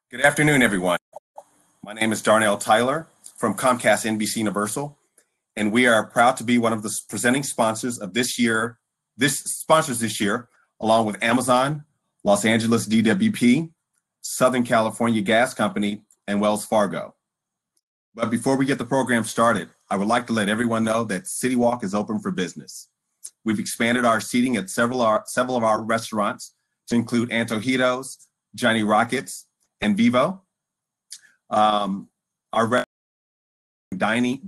Good afternoon, everyone. My name is Darnell Tyler from Comcast NBC Universal, and we are proud to be one of the presenting sponsors of this year, along with Amazon, Los Angeles DWP, Southern California Gas Company, and Wells Fargo. But before we get the program started, I would like to let everyone know that CityWalk is open for business. We've expanded our seating at several of our restaurants to include Antojitos, Johnny Rockets, and Vivo. Our dining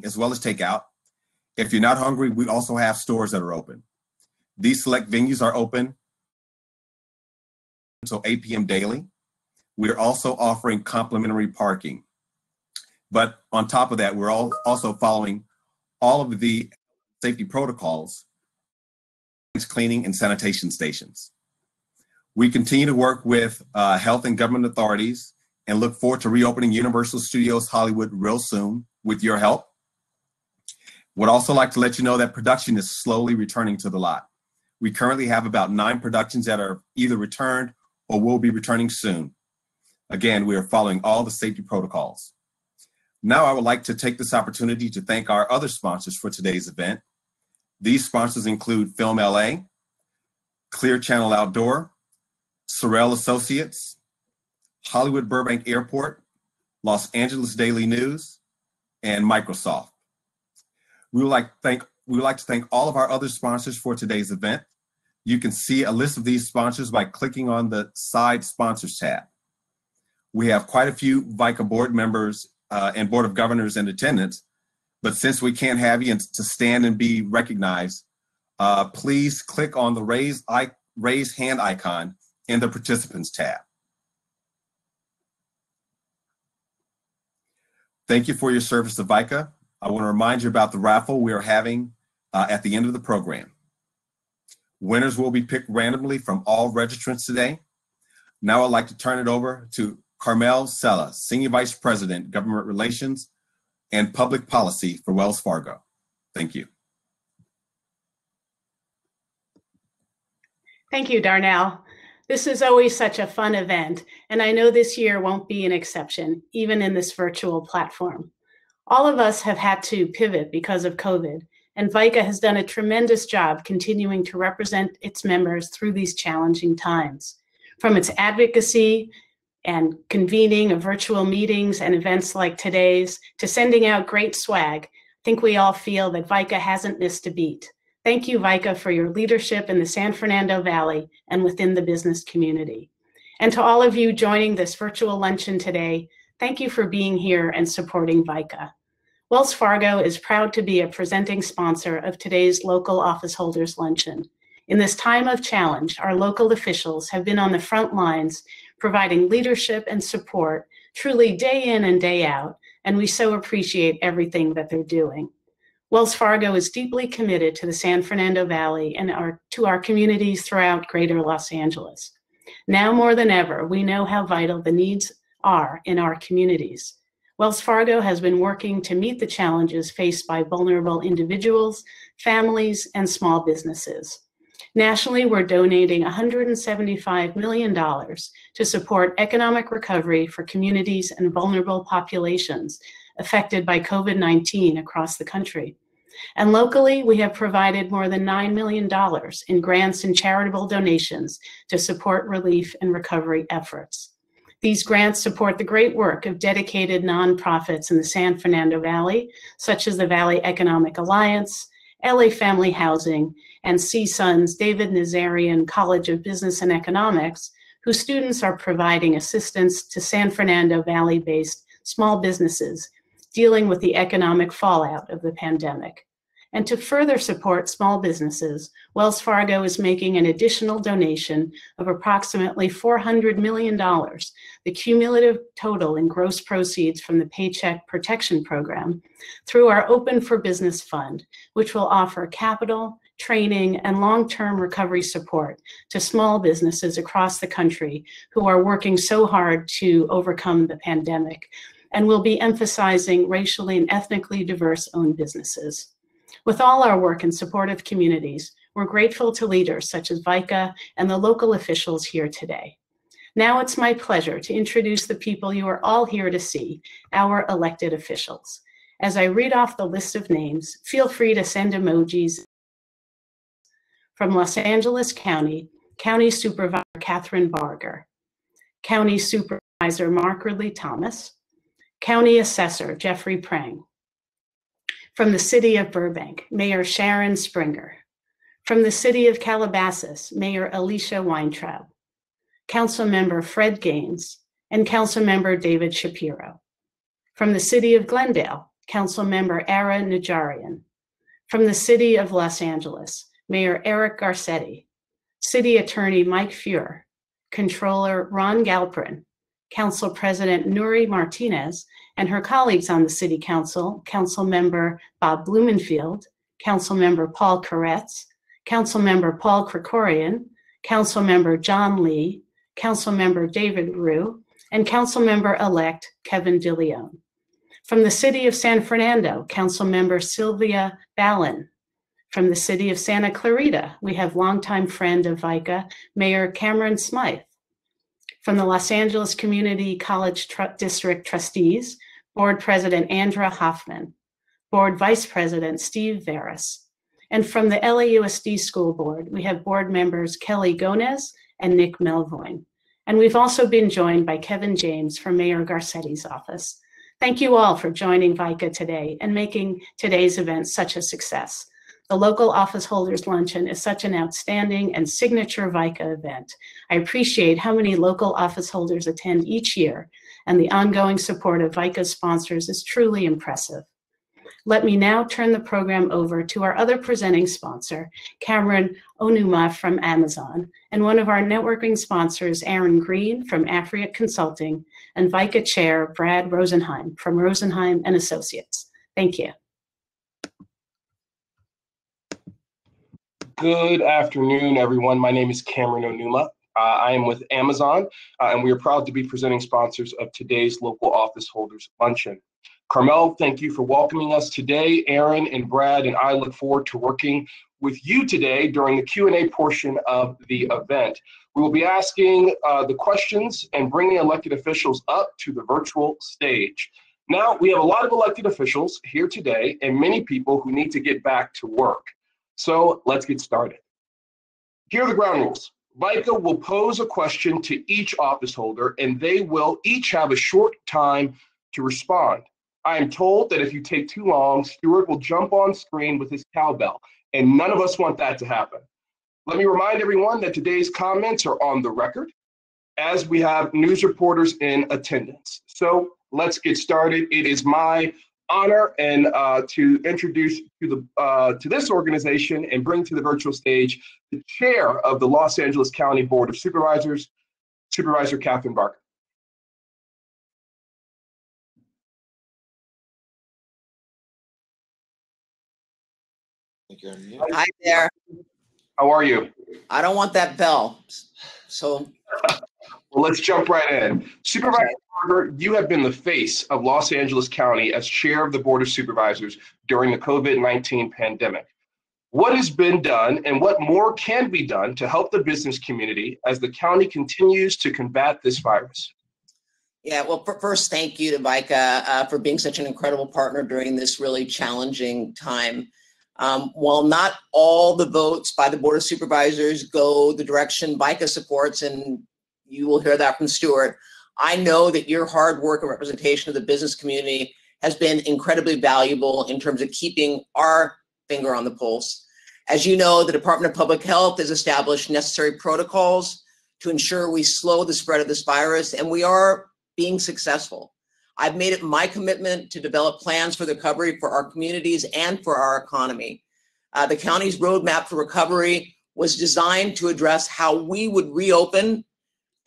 as well as takeout. If you're not hungry, we also have stores that are open. These select venues are open until 8 p.m. daily. We're also offering complimentary parking. But on top of that, we're also following all of the safety protocols, cleaning and sanitation stations. We continue to work with health and government authorities and look forward to reopening Universal Studios Hollywood real soon with your help. Would also like to let you know that production is slowly returning to the lot. We currently have about 9 productions that are either returned or will be returning soon. Again, we are following all the safety protocols. Now I would like to take this opportunity to thank our other sponsors for today's event. These sponsors include Film LA, Clear Channel Outdoor, Sorrell Associates, Hollywood Burbank Airport, Los Angeles Daily News, and Microsoft. We would like to thank all of our other sponsors for today's event. You can see a list of these sponsors by clicking on the Side Sponsors tab. We have quite a few VICA board members and Board of Governors in attendance, but since we can't have you to stand and be recognized, please click on the raise hand icon in the Participants tab. Thank you for your service to VICA. I want to remind you about the raffle we are having at the end of the program. Winners will be picked randomly from all registrants today. Now I'd like to turn it over to Carmel Sella, Senior Vice President, Government Relations and Public Policy for Wells Fargo. Thank you. Thank you, Darnell. This is always such a fun event, and I know this year won't be an exception, even in this virtual platform. All of us have had to pivot because of COVID, and VICA has done a tremendous job continuing to represent its members through these challenging times. From its advocacy and convening of virtual meetings and events like today's, to sending out great swag, I think we all feel that VICA hasn't missed a beat. Thank you, VICA, for your leadership in the San Fernando Valley and within the business community. And to all of you joining this virtual luncheon today, thank you for being here and supporting VICA. Wells Fargo is proud to be a presenting sponsor of today's local office holders luncheon. In this time of challenge, our local officials have been on the front lines providing leadership and support truly day in and day out, and we so appreciate everything that they're doing. Wells Fargo is deeply committed to the San Fernando Valley and to our communities throughout greater Los Angeles. Now more than ever, we know how vital the needs are in our communities. Wells Fargo has been working to meet the challenges faced by vulnerable individuals, families, and small businesses. Nationally, we're donating $175 million to support economic recovery for communities and vulnerable populations affected by COVID-19 across the country. And locally, we have provided more than $9 million in grants and charitable donations to support relief and recovery efforts. These grants support the great work of dedicated nonprofits in the San Fernando Valley, such as the Valley Economic Alliance, LA Family Housing, and CSUN's David Nazarian College of Business and Economics, whose students are providing assistance to San Fernando Valley-based small businesses dealing with the economic fallout of the pandemic. And to further support small businesses, Wells Fargo is making an additional donation of approximately $400 million, the cumulative total in gross proceeds from the Paycheck Protection Program, through our Open for Business Fund, which will offer capital, training, and long-term recovery support to small businesses across the country who are working so hard to overcome the pandemic, and will be emphasizing racially and ethnically diverse-owned businesses. With all our work in support of communities, we're grateful to leaders such as VICA and the local officials here today. Now it's my pleasure to introduce the people you are all here to see, our elected officials. As I read off the list of names, feel free to send emojis. From Los Angeles County, County Supervisor Catherine Barger, County Supervisor Mark Ridley Thomas, County Assessor Jeffrey Prang. From the City of Burbank, Mayor Sharon Springer. From the City of Calabasas, Mayor Alicia Weintraub, Councilmember Fred Gaines, and Councilmember David Shapiro. From the City of Glendale, Councilmember Ara Najarian. From the City of Los Angeles, Mayor Eric Garcetti, City Attorney Mike Fuhr, Controller Ron Galperin, Council President Nuri Martinez, and her colleagues on the City Council, Councilmember Bob Blumenfield, Councilmember Paul Koretz, Councilmember Paul Krikorian, Councilmember John Lee, Councilmember David Rue, and Councilmember-elect Kevin DeLeon. From the City of San Fernando, Councilmember Sylvia Ballin. From the City of Santa Clarita, we have longtime friend of VICA, Mayor Cameron Smythe. From the Los Angeles Community College District Trustees, Board President Andra Hoffman, Board Vice President Steve Veras. And from the LAUSD School Board, we have board members Kelly Gonez and Nick Melvoin. And we've also been joined by Kevin James from Mayor Garcetti's office. Thank you all for joining VICA today and making today's event such a success. The local office holders luncheon is such an outstanding and signature VICA event. I appreciate how many local office holders attend each year, and the ongoing support of VICA sponsors is truly impressive. Let me now turn the program over to our other presenting sponsor, Cameron Onuma from Amazon, and one of our networking sponsors, Aaron Green from Afriat Consulting, and VICA Chair Brad Rosenheim from Rosenheim and Associates. Thank you. Good afternoon, everyone. My name is Cameron Onuma. I am with Amazon, and we are proud to be presenting sponsors of today's local office holders luncheon. Carmel, thank you for welcoming us today. Aaron and Brad and I look forward to working with you today during the Q&A portion of the event. We will be asking the questions and bringing elected officials up to the virtual stage. Now, we have a lot of elected officials here today and many people who need to get back to work. So let's get started. Here are the ground rules. VICA will pose a question to each office holder and they will each have a short time to respond. I am told that if you take too long, Stuart will jump on screen with his cowbell, and none of us want that to happen. Let me remind everyone that today's comments are on the record, as we have news reporters in attendance. So let's get started. It is my honor and to introduce to this organization and bring to the virtual stage the chair of the Los Angeles County Board of Supervisors, Supervisor Catherine Barger. Hi there. How are you? I don't want that bell. So. Well, let's jump right in. Supervisor Barger, you have been the face of Los Angeles County as chair of the Board of Supervisors during the COVID-19 pandemic. What has been done and what more can be done to help the business community as the county continues to combat this virus? Yeah, well, first, thank you to VICA for being such an incredible partner during this really challenging time. While not all the votes by the Board of Supervisors go the direction VICA supports, and you will hear that from Stuart, I know that your hard work and representation of the business community has been incredibly valuable in terms of keeping our finger on the pulse. As you know, the Department of Public Health has established necessary protocols to ensure we slow the spread of this virus, and we are being successful. I've made it my commitment to develop plans for the recovery for our communities and for our economy. The county's roadmap for recovery was designed to address how we would reopen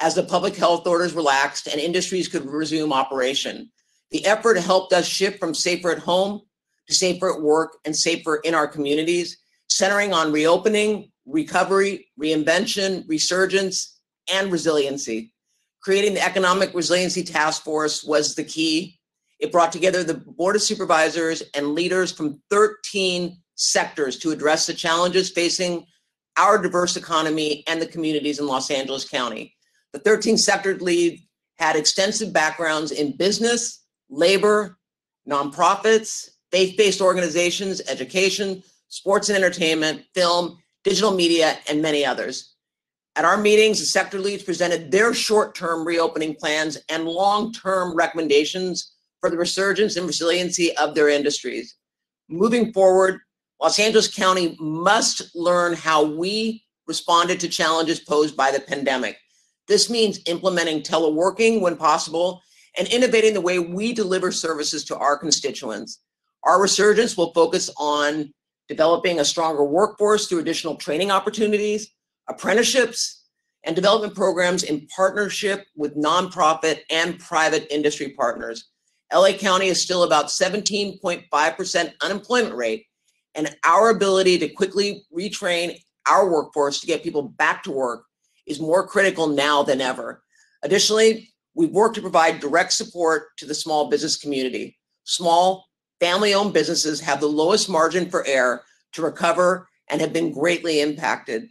as the public health orders relaxed and industries could resume operation. The effort helped us shift from safer at home to safer at work and safer in our communities, centering on reopening, recovery, reinvention, resurgence, and resiliency. Creating the Economic Resiliency Task Force was the key. It brought together the Board of Supervisors and leaders from 13 sectors to address the challenges facing our diverse economy and the communities in Los Angeles County. The 13 sector leads had extensive backgrounds in business, labor, nonprofits, faith-based organizations, education, sports and entertainment, film, digital media, and many others. At our meetings, the sector leads presented their short-term reopening plans and long-term recommendations for the resurgence and resiliency of their industries. Moving forward, Los Angeles County must learn how we responded to challenges posed by the pandemic. This means implementing teleworking when possible and innovating the way we deliver services to our constituents. Our resurgence will focus on developing a stronger workforce through additional training opportunities, apprenticeships, and development programs in partnership with nonprofit and private industry partners. LA County is still about 17.5% unemployment rate, and our ability to quickly retrain our workforce to get people back to work is more critical now than ever. Additionally, we've worked to provide direct support to the small business community. Small, family-owned businesses have the lowest margin for error to recover and have been greatly impacted.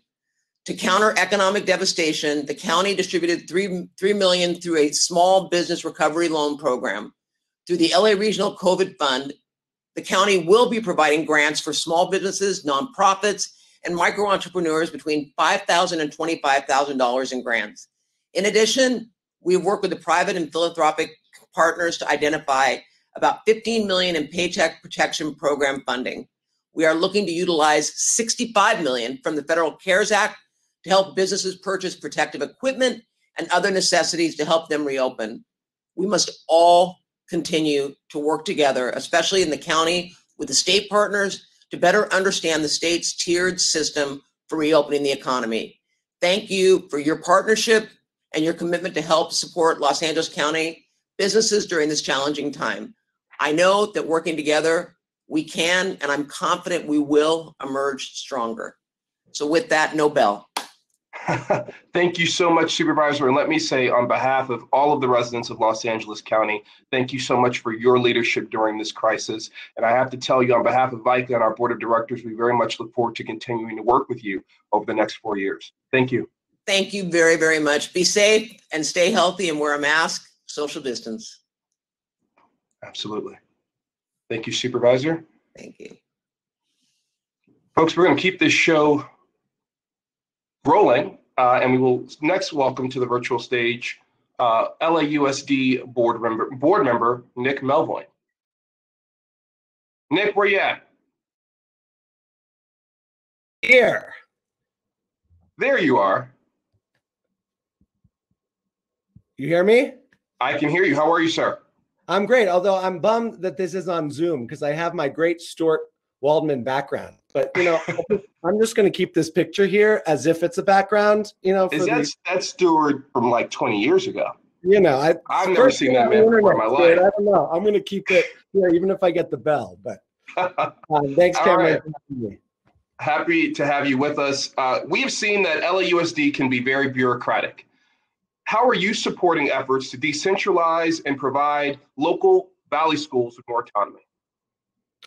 To counter economic devastation, the county distributed $3 million through a small business recovery loan program. Through the LA Regional COVID Fund, the county will be providing grants for small businesses, nonprofits, and micro entrepreneurs between $5,000 and $25,000 in grants. In addition, we've worked with the private and philanthropic partners to identify about $15 million in Paycheck Protection Program funding. We are looking to utilize $65 million from the Federal CARES Act to help businesses purchase protective equipment and other necessities to help them reopen. We must all continue to work together, especially in the county with the state partners, to better understand the state's tiered system for reopening the economy. Thank you for your partnership and your commitment to help support Los Angeles County businesses during this challenging time. I know that working together, we can, and I'm confident we will emerge stronger. So with that, no bell. Thank you so much, Supervisor. And let me say, on behalf of all of the residents of Los Angeles County, thank you so much for your leadership during this crisis. And I have to tell you, on behalf of VICA and our board of directors, we very much look forward to continuing to work with you over the next 4 years. Thank you. Thank you very, very much. Be safe and stay healthy and wear a mask, social distance. Absolutely. Thank you, Supervisor. Thank you. Folks, we're going to keep this show rolling, and we will next welcome to the virtual stage LAUSD board member Nick Melvoin. Nick, where you at? Here. There you are. You hear me? I can hear you. How are you, sir? I'm great, although I'm bummed that this is on Zoom because I have my great Stuart Waldman background. But, you know, I'm just going to keep this picture here as if it's a background, you know. That's Stuart from like 20 years ago. You know, I've never seen that man before in my life. I don't know. I'm going to keep it here, even if I get the bell. But thanks, Cameron. Right. Happy to have you with us. We've seen that LAUSD can be very bureaucratic. How are you supporting efforts to decentralize and provide local valley schools with more autonomy?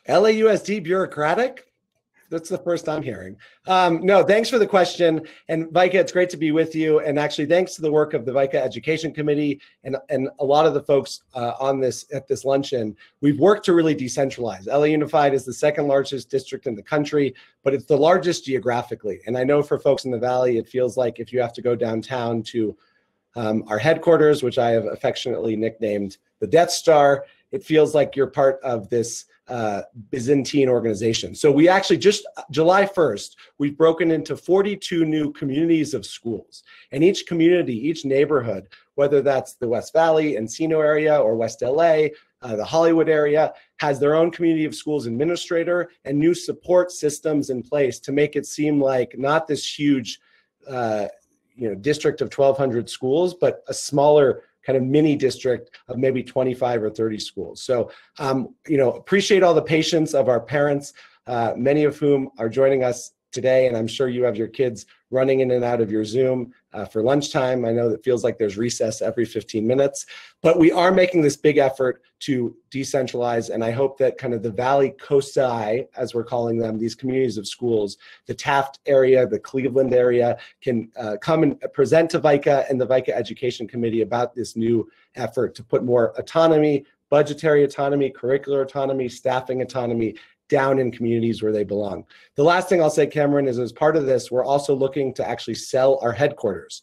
LAUSD bureaucratic? That's the first I'm hearing. No, thanks for the question. And VICA, it's great to be with you. And actually, thanks to the work of the VICA Education Committee and a lot of the folks at this luncheon, we've worked to really decentralize. LA Unified is the second largest district in the country, but it's the largest geographically. And I know for folks in the Valley, it feels like if you have to go downtown to our headquarters, which I have affectionately nicknamed the Death Star, it feels like you're part of this Byzantine organization. So we actually just July 1st, we've broken into 42 new communities of schools. And each community, each neighborhood, whether that's the West Valley, Encino area, or West LA, the Hollywood area, has their own community of schools administrator and new support systems in place to make it seem like not this huge district of 1,200 schools, but a smaller kind of mini district of maybe 25 or 30 schools. So, appreciate all the patience of our parents, many of whom are joining us today, and I'm sure you have your kids running in and out of your Zoom for lunchtime. I know that feels like there's recess every 15 minutes, but we are making this big effort to decentralize, and I hope that kind of the Valley Coastal, as we're calling them, these communities of schools, the Taft area, the Cleveland area, can come and present to VICA and the VICA Education Committee about this new effort to put more autonomy, budgetary autonomy, curricular autonomy, staffing autonomy down in communities where they belong. The last thing I'll say, Cameron, is as part of this, we're also looking to actually sell our headquarters.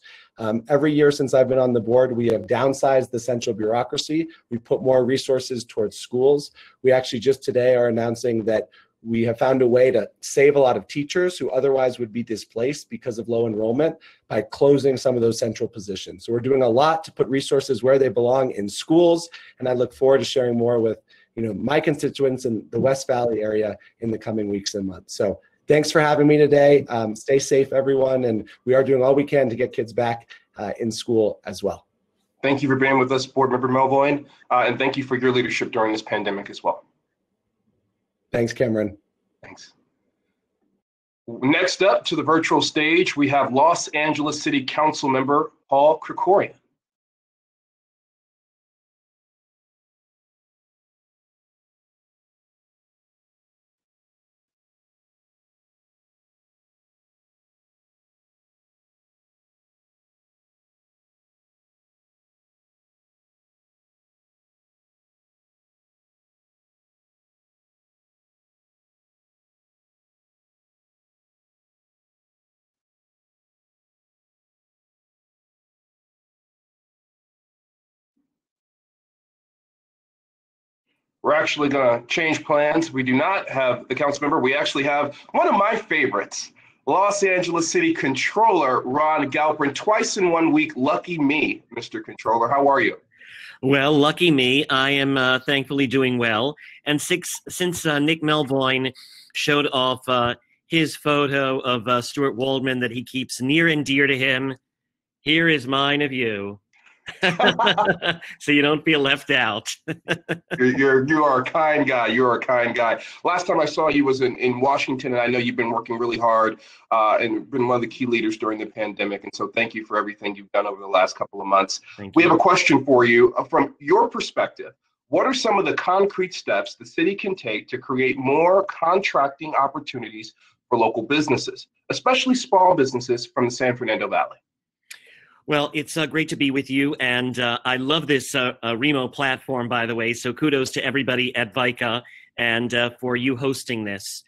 Every year since I've been on the board, we have downsized the central bureaucracy. We put more resources towards schools. We actually just today are announcing that we have found a way to save a lot of teachers who otherwise would be displaced because of low enrollment by closing some of those central positions. So we're doing a lot to put resources where they belong in schools, and I look forward to sharing more with my constituents in the West Valley area in the coming weeks and months. So thanks for having me today. Stay safe, everyone, and we are doing all we can to get kids back in school as well. Thank you for being with us, Board Member Melvoin, and thank you for your leadership during this pandemic as well. Thanks, Cameron. Thanks. Next up to the virtual stage, we have Los Angeles City Council Member Paul Krikorian. We're actually going to change plans. We do not have the council member. We actually have one of my favorites, Los Angeles City Controller Ron Galperin, twice in 1 week. Lucky me, Mr. Controller. How are you? Well, lucky me. I am thankfully doing well. And since Nick Melvoin showed off his photo of Stuart Waldman that he keeps near and dear to him, here is mine of you. So you don't feel left out. You are a kind guy. You are a kind guy. Last time I saw you was in Washington, and I know you've been working really hard and been one of the key leaders during the pandemic. And so thank you for everything you've done over the last couple of months. We have a question for you. From your perspective, what are some of the concrete steps the city can take to create more contracting opportunities for local businesses, especially small businesses from the San Fernando Valley? Well, it's great to be with you, and I love this Remo platform, by the way, so kudos to everybody at VICA and for you hosting this.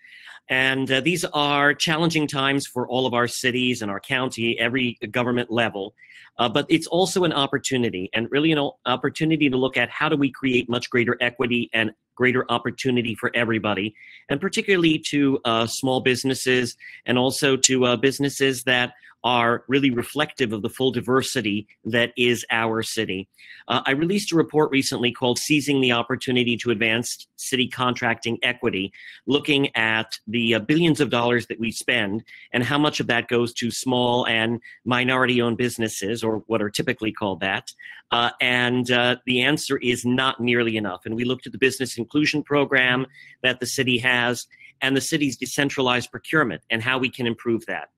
And these are challenging times for all of our cities and our county, every government level, but it's also an opportunity, and really an opportunity to look at how do we create much greater equity and greater opportunity for everybody, and particularly to small businesses and also to businesses that are really reflective of the full diversity that is our city. I released a report recently called Seizing the Opportunity to Advance City Contracting Equity, looking at the billions of dollars that we spend and how much of that goes to small and minority-owned businesses, or what are typically called that. And the answer is not nearly enough. And we looked at the business inclusion program that the city has and the city's decentralized procurement and how we can improve that.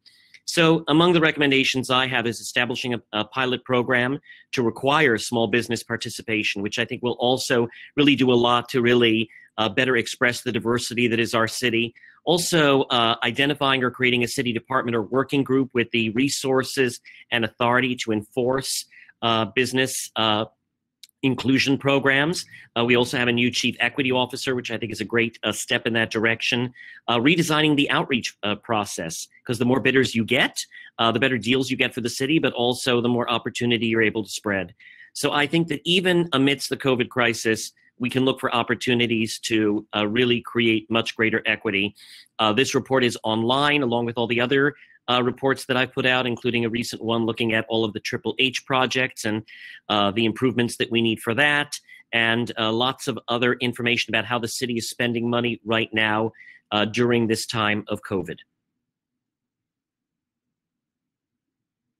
So among the recommendations I have is establishing a pilot program to require small business participation, which I think will also really do a lot to really better express the diversity that is our city. Also, identifying or creating a city department or working group with the resources and authority to enforce business inclusion programs. We also have a new chief equity officer, which I think is a great step in that direction. Redesigning the outreach process, because the more bidders you get, the better deals you get for the city, but also the more opportunity you're able to spread. So I think that even amidst the COVID crisis, we can look for opportunities to really create much greater equity. This report is online along with all the other reports that I've put out, including a recent one looking at all of the Triple H projects and the improvements that we need for that, and lots of other information about how the city is spending money right now during this time of COVID.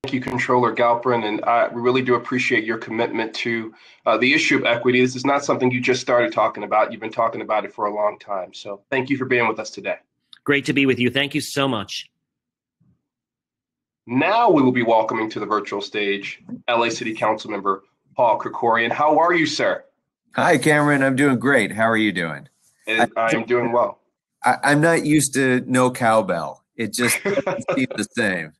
Thank you, Controller Galperin, and we really do appreciate your commitment to the issue of equity. This is not something you just started talking about. You've been talking about it for a long time. So thank you for being with us today. Great to be with you. Thank you so much. Now we will be welcoming to the virtual stage LA City Council member Paul Krikorian. How are you, sir? Hi, Cameron. I'm doing great. How are you doing? I am doing well. I'm not used to no cowbell. It just doesn't seem the same.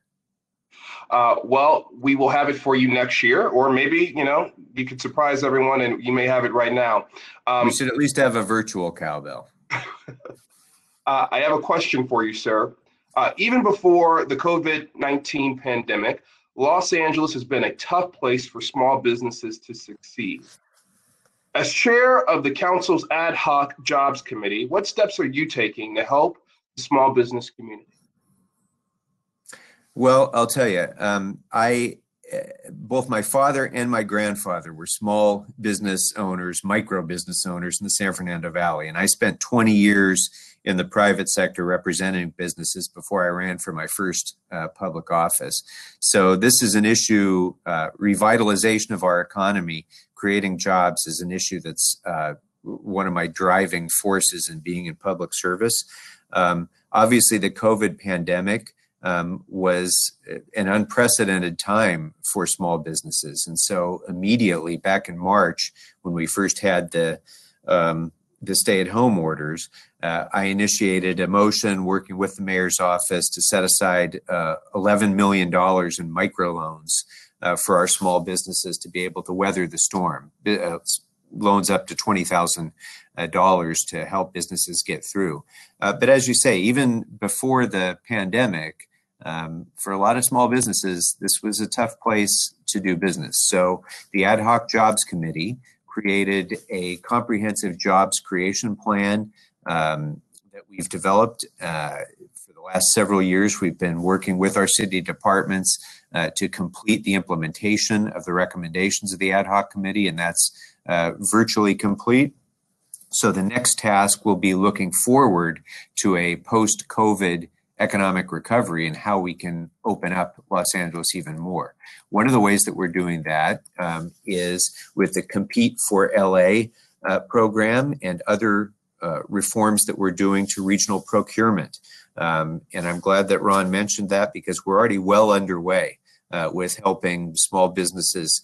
Well, we will have it for you next year, or maybe, you could surprise everyone and you may have it right now. We should at least have a virtual cowbell. I have a question for you, sir. Even before the COVID-19 pandemic, Los Angeles has been a tough place for small businesses to succeed. As chair of the council's ad hoc jobs committee, what steps are you taking to help the small business community? Well, I'll tell you, both my father and my grandfather were small business owners, micro business owners in the San Fernando Valley. And I spent 20 years in the private sector representing businesses before I ran for my first public office. So this is an issue, revitalization of our economy, creating jobs is an issue that's one of my driving forces in being in public service. Obviously, the COVID pandemic was an unprecedented time for small businesses. And so immediately back in March, when we first had the stay-at-home orders, I initiated a motion working with the mayor's office to set aside $11 million in microloans for our small businesses to be able to weather the storm. Loans up to $20,000 to help businesses get through. But as you say, even before the pandemic, for a lot of small businesses, this was a tough place to do business. So the Ad Hoc Jobs Committee created a comprehensive jobs creation plan that we've developed for the last several years. We've been working with our city departments to complete the implementation of the recommendations of the Ad Hoc Committee, and that's virtually complete. So the next task will be looking forward to a post-COVID economic recovery and how we can open up Los Angeles even more. One of the ways that we're doing that is with the Compete for LA program and other reforms that we're doing to regional procurement. And I'm glad that Ron mentioned that because we're already well underway with helping small businesses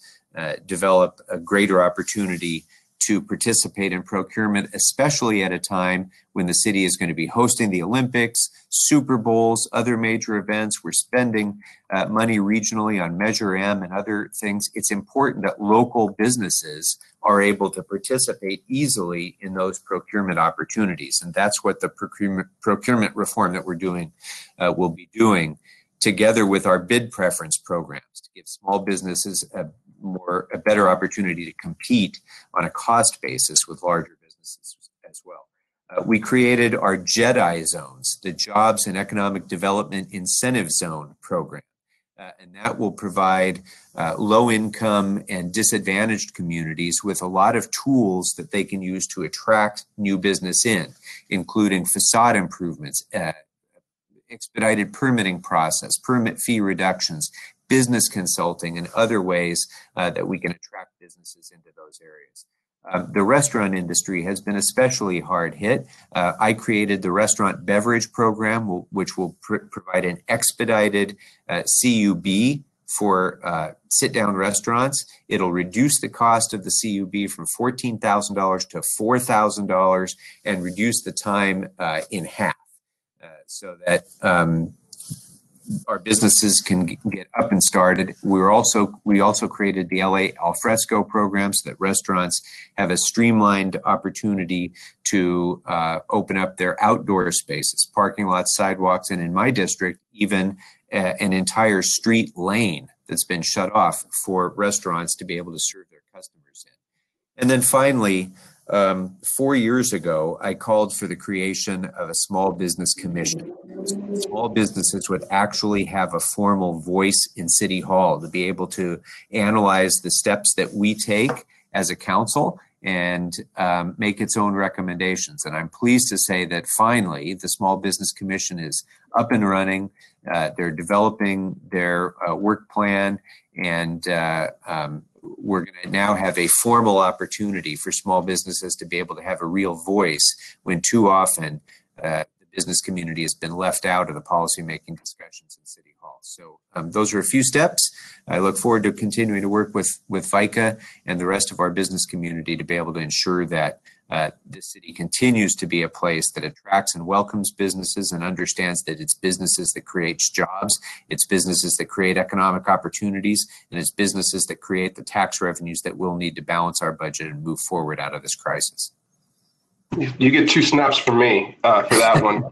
develop a greater opportunity to participate in procurement, especially at a time when the city is going to be hosting the Olympics, Super Bowls, other major events. We're spending money regionally on Measure M and other things. It's important that local businesses are able to participate easily in those procurement opportunities. And that's what the procurement reform that we're doing will be doing, together with our bid preference programs to give small businesses a better opportunity to compete on a cost basis with larger businesses as well. We created our JEDI zones, the Jobs and Economic Development Incentive Zone program. And that will provide low-income and disadvantaged communities with a lot of tools that they can use to attract new business in, including facade improvements, expedited permitting process, permit fee reductions, business consulting, and other ways that we can attract businesses into those areas. The restaurant industry has been especially hard hit. I created the restaurant beverage program, which will provide an expedited CUB for sit-down restaurants. It'll reduce the cost of the CUB from $14,000 to $4,000 and reduce the time in half so that our businesses can get up and started. We also created the LA Alfresco program so that restaurants have a streamlined opportunity to open up their outdoor spaces, parking lots, sidewalks, and in my district, even an entire street lane that's been shut off for restaurants to be able to serve their customers in. And then finally, 4 years ago, I called for the creation of a small business commission. Small businesses would actually have a formal voice in City Hall to be able to analyze the steps that we take as a council and make its own recommendations. And I'm pleased to say that finally, the Small Business Commission is up and running. They're developing their work plan, and we're going to now have a formal opportunity for small businesses to be able to have a real voice when too often the business community has been left out of the policymaking discussions in City Hall. So those are a few steps. I look forward to continuing to work with VICA and the rest of our business community to be able to ensure that this city continues to be a place that attracts and welcomes businesses and understands that it's businesses that creates jobs, it's businesses that create economic opportunities, and it's businesses that create the tax revenues that we'll need to balance our budget and move forward out of this crisis. You get 2 snaps from me for that one,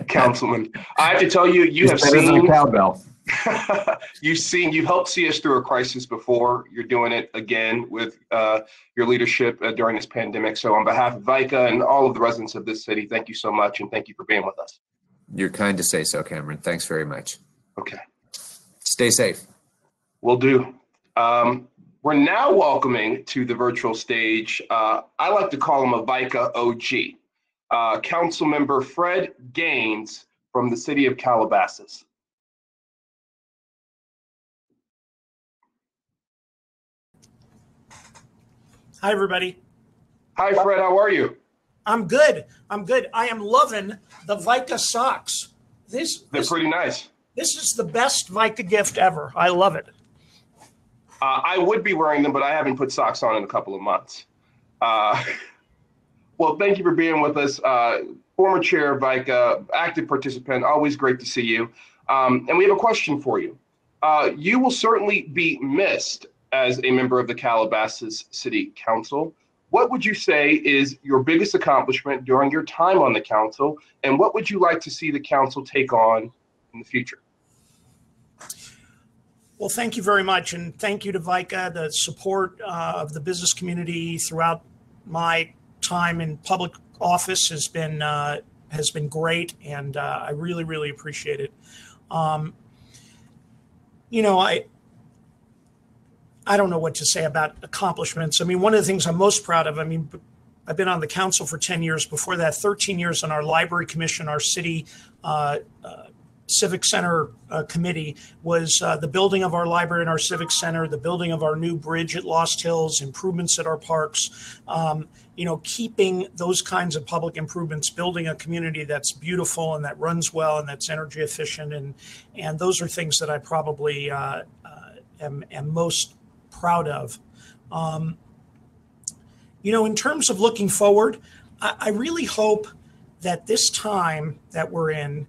Councilman. I have to tell you, you have seen cowbell. you've helped see us through a crisis before. You're doing it again with your leadership during this pandemic. So on behalf of VICA and all of the residents of this city, thank you so much, and thank you for being with us. You're kind to say so, Cameron. Thanks very much. Okay. Stay safe. Will do. We're now welcoming to the virtual stage, I like to call him a VICA OG, Councilmember Fred Gaines from the city of Calabasas. Hi, everybody. Hi, Fred. How are you? I'm good. I am loving the VICA socks. They're pretty nice. This is the best VICA gift ever. I love it. I would be wearing them, but I haven't put socks on in a couple of months. Well, thank you for being with us. Former chair of VICA, active participant, always great to see you. And we have a question for you. You will certainly be missed as a member of the Calabasas City Council. What would you say is your biggest accomplishment during your time on the council, and what would you like to see the council take on in the future? Well, thank you very much, and thank you to VICA. The support of the business community throughout my time in public office has been great, and I really, really appreciate it. You know, I don't know what to say about accomplishments. I mean, one of the things I'm most proud of, I mean, I've been on the council for 10 years. Before that, 13 years on our library commission, our city civic center committee, was the building of our library and our civic center, the building of our new bridge at Lost Hills, improvements at our parks, you know, keeping those kinds of public improvements, building a community that's beautiful and that runs well and that's energy efficient. And those are things that I probably am most proud of. You know, in terms of looking forward, I really hope that this time that we're in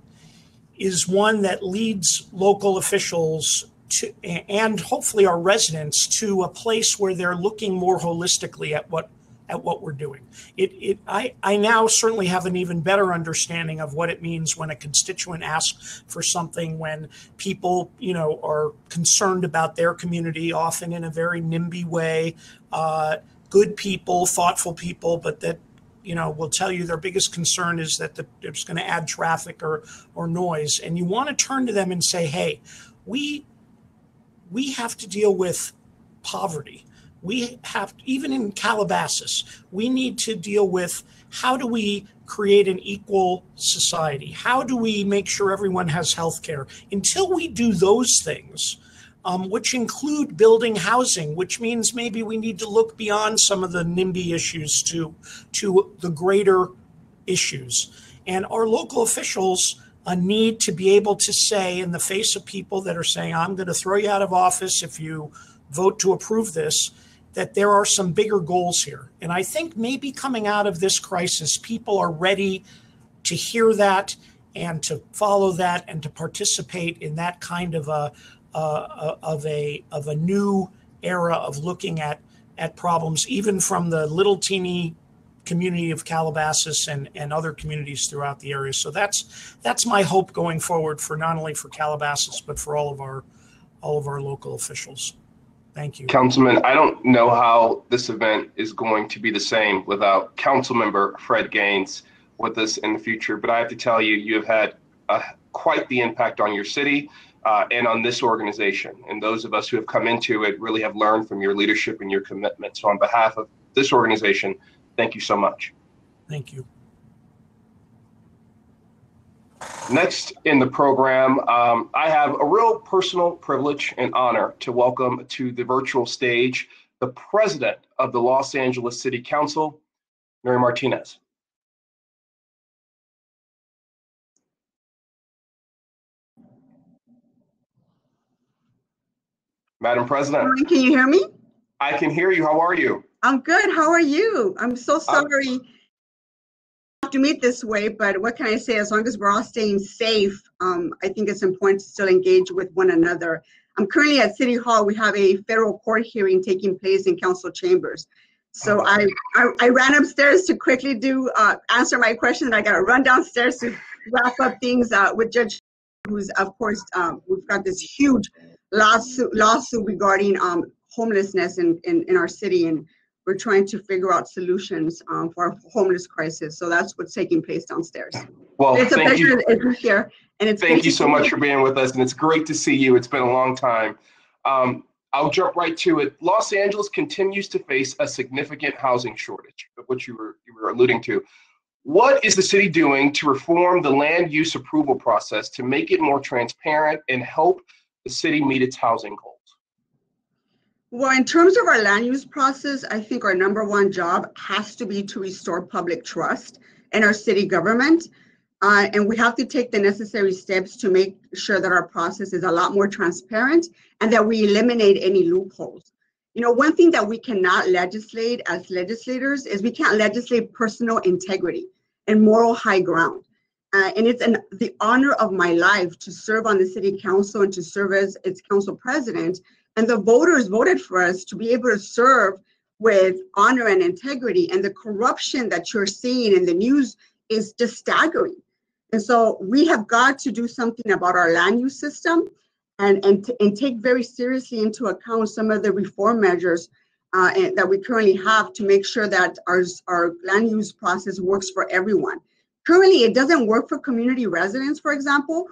is one that leads local officials to, and hopefully our residents, to a place where they're looking more holistically at what we're doing. I now certainly have an even better understanding of what it means when a constituent asks for something, when people, you know, are concerned about their community, often in a very NIMBY way, good people, thoughtful people, but that, you know, will tell you their biggest concern is that it's going to add traffic or noise. And you want to turn to them and say, hey, we have to deal with poverty. We have, even in Calabasas, we need to deal with how do we create an equal society? How do we make sure everyone has health care? Until we do those things, which include building housing, which means maybe we need to look beyond some of the NIMBY issues to the greater issues. And our local officials need to be able to say, in the face of people that are saying, I'm going to throw you out of office if you vote to approve this, that there are some bigger goals here. And I think maybe coming out of this crisis, people are ready to hear that and to follow that and to participate in that kind of a new era of looking at problems, even from the little teeny community of Calabasas and other communities throughout the area. So that's my hope going forward, for not only for Calabasas, but for all of our local officials. Thank you. Councilman, I don't know how this event is going to be the same without Councilmember Fred Gaines with us in the future, but I have to tell you, you have had quite the impact on your city and on this organization. And those of us who have come into it really have learned from your leadership and your commitment. So on behalf of this organization, thank you so much. Thank you. Next in the program, I have a real personal privilege and honor to welcome to the virtual stage the president of the Los Angeles City Council, Mary Martinez. Madam President. Can you hear me? I can hear you. How are you? I'm good. How are you? I'm so sorry to meet this way, but what can I say? As long as we're all staying safe, I think it's important to still engage with one another. I'm currently at City Hall. We have a federal court hearing taking place in council chambers. So I ran upstairs to quickly answer my question. I got to run downstairs to wrap up things with Judge, who's, of course, we've got this huge lawsuit regarding homelessness in our city, and we're trying to figure out solutions for our homeless crisis. So that's what's taking place downstairs. Well, it's a pleasure to be here, and it's thank you so much for being with us, and it's great to see you. It's been a long time. I'll jump right to it. Los Angeles continues to face a significant housing shortage, of which you were alluding to. What is the city doing to reform the land use approval process to make it more transparent and help the city meet its housing goals? Well, in terms of our land use process, I think our number one job has to be to restore public trust in our city government. And we have to take the necessary steps to make sure that our process is a lot more transparent and that we eliminate any loopholes. You know, one thing that we cannot legislate as legislators is we can't legislate personal integrity and moral high ground. And it's the honor of my life to serve on the city council and to serve as its council president. And the voters voted for us to be able to serve with honor and integrity. And the corruption that you're seeing in the news is just staggering. And so we have got to do something about our land use system and take very seriously into account some of the reform measures that we currently have to make sure that our land use process works for everyone. Currently, it doesn't work for community residents, for example,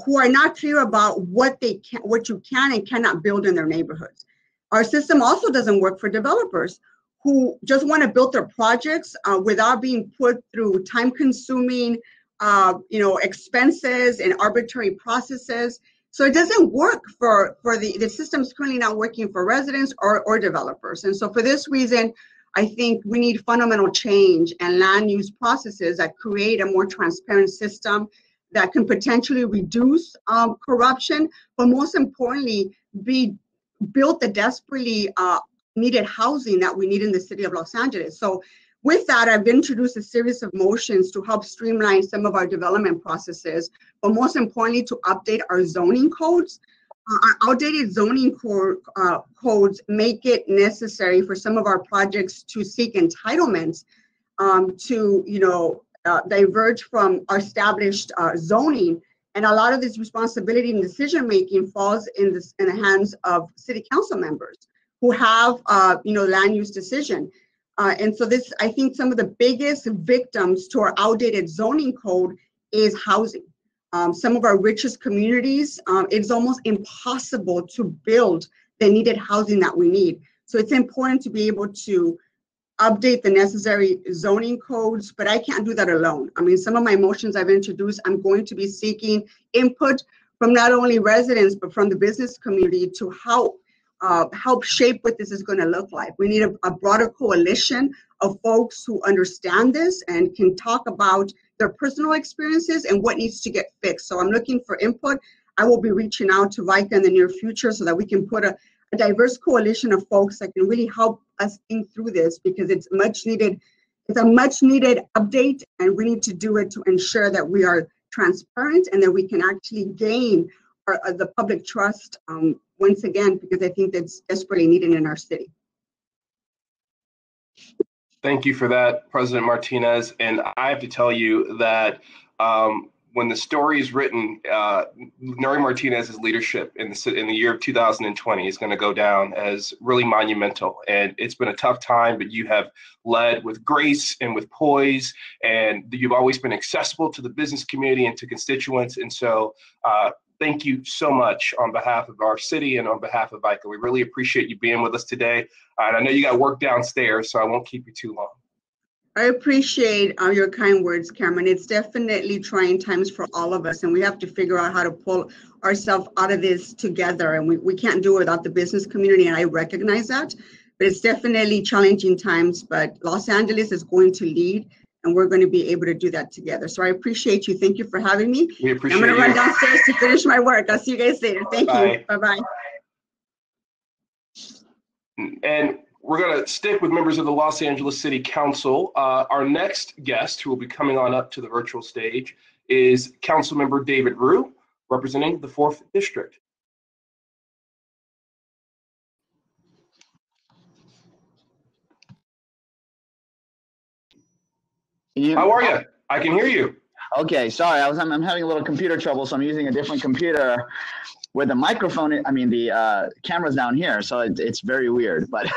who are not clear about what you can and cannot build in their neighborhoods. Our system also doesn't work for developers who just want to build their projects without being put through time-consuming expenses and arbitrary processes. So it doesn't work for the system's currently not working for residents or developers. And so for this reason, I think we need fundamental change and land use processes that create a more transparent system that can potentially reduce corruption, but most importantly, build the desperately needed housing that we need in the city of Los Angeles. So with that, I've introduced a series of motions to help streamline some of our development processes, but most importantly, to update our zoning codes. Our outdated zoning codes make it necessary for some of our projects to seek entitlements to, diverge from our established zoning. And a lot of this responsibility and decision-making falls in the hands of city council members who have, land use decision. And so this, I think some of the biggest victims to our outdated zoning code is housing. Some of our richest communities, it's almost impossible to build the needed housing that we need. So it's important to be able to update the necessary zoning codes, but I can't do that alone. I mean, some of my motions I've introduced, I'm going to be seeking input from not only residents, but from the business community to help shape what this is going to look like. We need a broader coalition of folks who understand this and can talk about their personal experiences and what needs to get fixed. So I'm looking for input. I will be reaching out to VICA in the near future so that we can put a diverse coalition of folks that can really help us think through this, because it's much needed. It's a much needed update, and we need to do it to ensure that we are transparent and that we can actually gain the public trust once again, because I think that's desperately needed in our city. Thank you for that, President Martinez. And I have to tell you that when the story is written, Nuri Martinez's leadership in the year of 2020 is going to go down as really monumental. And it's been a tough time, but you have led with grace and with poise, and you've always been accessible to the business community and to constituents. And so thank you so much on behalf of our city and on behalf of VICA. We really appreciate you being with us today. And I know you got work downstairs, so I won't keep you too long. I appreciate your kind words, Cameron. It's definitely trying times for all of us, and we have to figure out how to pull ourselves out of this together. And we can't do it without the business community, and I recognize that. But it's definitely challenging times, but Los Angeles is going to lead, and we're going to be able to do that together. So I appreciate you. Thank you for having me. We appreciate I'm going to run downstairs to finish my work. I'll see you guys later. Thank you. Bye-bye. And we're going to stick with members of the Los Angeles City Council. Our next guest, who will be coming on up to the virtual stage, is Councilmember David Ryu, representing the 4th District. How are you? I can hear you. Okay, sorry, I'm having a little computer trouble, so I'm using a different computer with the microphone. The camera's down here, so it's very weird. But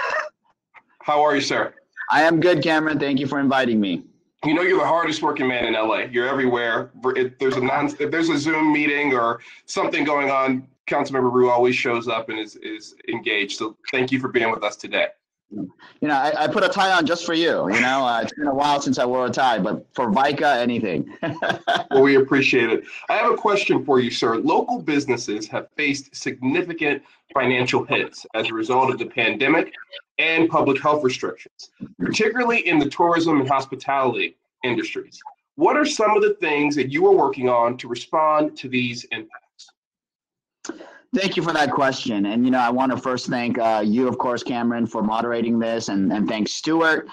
how are you, sir? I am good, Cameron. Thank you for inviting me. You know, you're the hardest working man in LA. You're everywhere. If there's a Zoom meeting or something going on, Councilmember Ryu always shows up and is engaged. So thank you for being with us today. You know, I put a tie on just for you. You know, it's been a while since I wore a tie, but for VICA, anything. Well, we appreciate it. I have a question for you, sir. Local businesses have faced significant financial hits as a result of the pandemic and public health restrictions, particularly in the tourism and hospitality industries. What are some of the things that you are working on to respond to these impacts? Thank you for that question. And, you know, I want to first thank you, of course, Cameron, for moderating this, and thanks Stuart.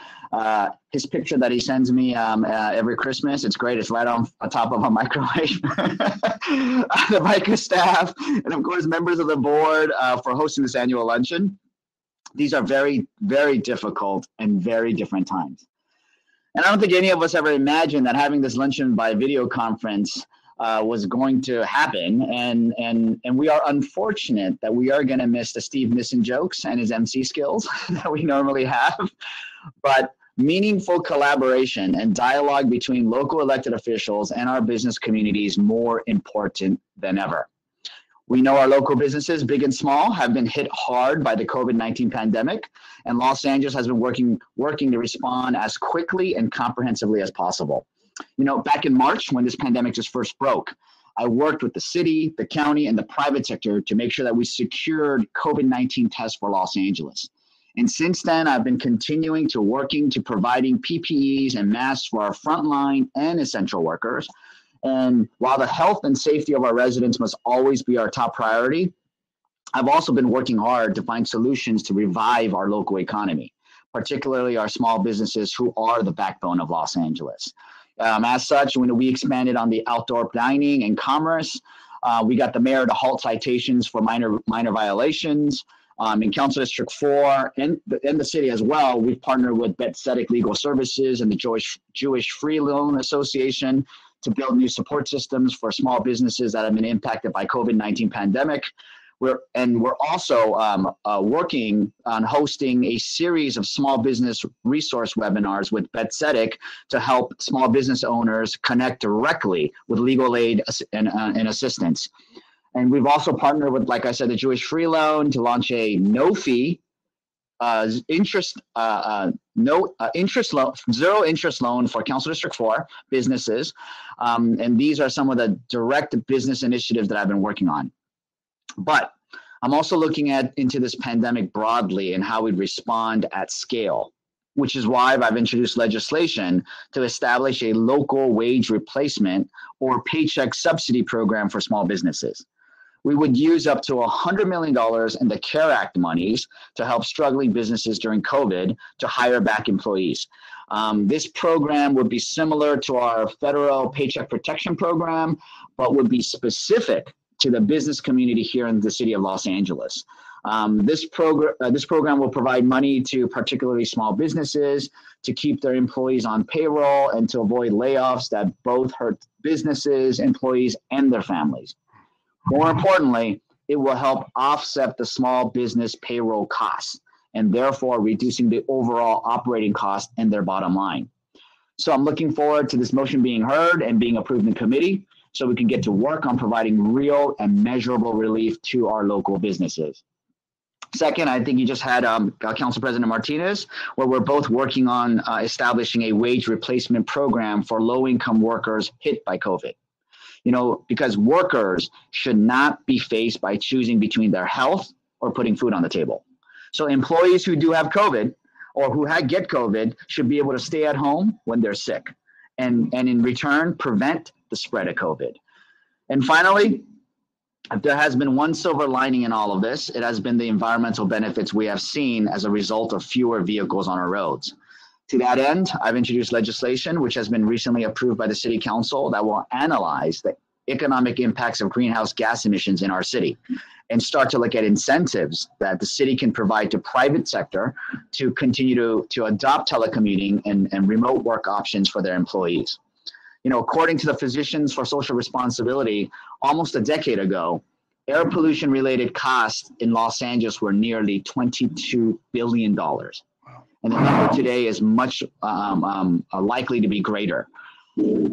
His picture that he sends me every Christmas, it's great. It's right on top of a microwave. The VICA staff, and of course, members of the board for hosting this annual luncheon. These are very, very difficult and very different times. And I don't think any of us ever imagined that having this luncheon by video conference was going to happen, and we are unfortunate that we are going to miss the Steve Nissen jokes and his MC skills that we normally have, but meaningful collaboration and dialogue between local elected officials and our business community is more important than ever. We know our local businesses, big and small, have been hit hard by the COVID-19 pandemic, and Los Angeles has been working to respond as quickly and comprehensively as possible. You know, back in March, when this pandemic just first broke, I worked with the city, the county, and the private sector to make sure that we secured COVID-19 tests for Los Angeles. And since then, I've been continuing to working to providing PPEs and masks for our frontline and essential workers. And while the health and safety of our residents must always be our top priority, I've also been working hard to find solutions to revive our local economy, particularly our small businesses who are the backbone of Los Angeles. As such, when we expanded on the outdoor dining and commerce, we got the mayor to halt citations for minor violations. In Council District 4 and the city as well, we've partnered with Bethesda Legal Services and the Jewish Free Loan Association to build new support systems for small businesses that have been impacted by COVID-19 pandemic. We're also working on hosting a series of small business resource webinars with Bethesda to help small business owners connect directly with legal aid and assistance. And we've also partnered with, like I said, the Jewish Free Loan to launch a no-fee zero interest loan for Council District 4 businesses. And these are some of the direct business initiatives that I've been working on. But I'm also looking into this pandemic broadly and how we'd respond at scale, which is why I've introduced legislation to establish a local wage replacement or paycheck subsidy program for small businesses. We would use up to $100 million in the CARE Act monies to help struggling businesses during COVID to hire back employees. This program would be similar to our federal Paycheck Protection Program, but would be specific to the business community here in the city of Los Angeles. This program will provide money to particularly small businesses to keep their employees on payroll and to avoid layoffs that both hurt businesses, employees, and their families. More importantly, it will help offset the small business payroll costs and therefore reducing the overall operating cost and their bottom line. So I'm looking forward to this motion being heard and being approved in committee so we can get to work on providing real and measurable relief to our local businesses. Second, I think you just had Council President Martinez, where we're both working on establishing a wage replacement program for low-income workers hit by COVID. You know, because workers should not be faced by choosing between their health or putting food on the table. So employees who do have COVID or who get COVID should be able to stay at home when they're sick and in return, prevent the spread of COVID. And finally, If there has been one silver lining in all of this, it has been the environmental benefits we have seen as a result of fewer vehicles on our roads. To that end, I've introduced legislation which has been recently approved by the City Council that will analyze the economic impacts of greenhouse gas emissions in our city and start to look at incentives that the city can provide to private sector to continue to adopt telecommuting and remote work options for their employees. You know, according to the Physicians for Social Responsibility, almost a decade ago, air pollution related costs in Los Angeles were nearly $22 billion. And the number today is much likely to be greater.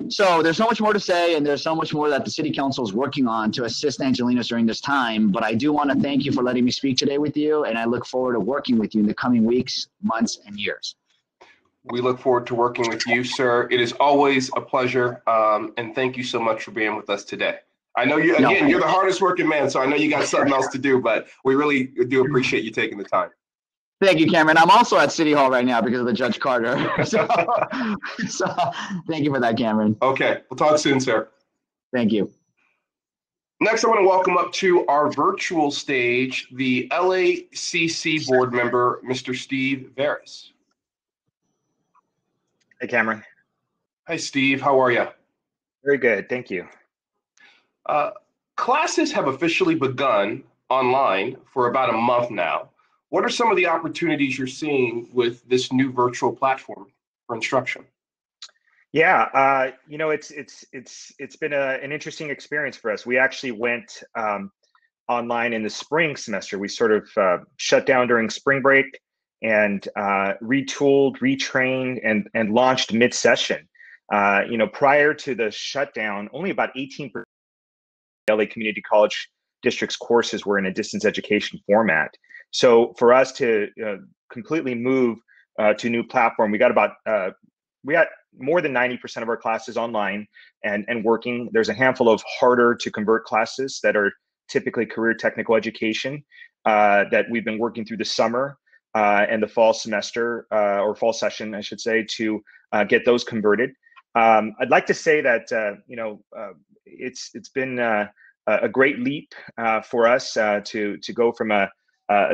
So there's so much more to say, and there's so much more that the City Council is working on to assist Angelenos during this time. But I do want to thank you for letting me speak today with you, and I look forward to working with you in the coming weeks, months, and years. We look forward to working with you, sir. It is always a pleasure, and thank you so much for being with us today. I know you, again, you're the hardest working man, so I know you got something else to do, but we really do appreciate you taking the time. Thank you, Cameron. I'm also at City Hall right now because of the Judge Carter. so thank you for that, Cameron. Okay, we'll talk soon, sir. Thank you. Next, I want to welcome up to our virtual stage the LACC board member, Mr. Steve Veras. Hey, Cameron. Hi, Steve. How are you? Very good. Thank you. Classes have officially begun online for about a month now. What are some of the opportunities you're seeing with this new virtual platform for instruction? Yeah, you know, it's been an interesting experience for us. We actually went online in the spring semester. We sort of shut down during spring break and retooled, retrained, and launched mid-session. You know, prior to the shutdown, only about 18% of LA Community College District's courses were in a distance education format. So for us to completely move to a new platform, we got more than 90% of our classes online and working. There's a handful of harder to convert classes that are typically career technical education that we've been working through the summer and the fall semester or fall session, I should say, to get those converted. I'd like to say that you know, it's been a great leap for us to go from a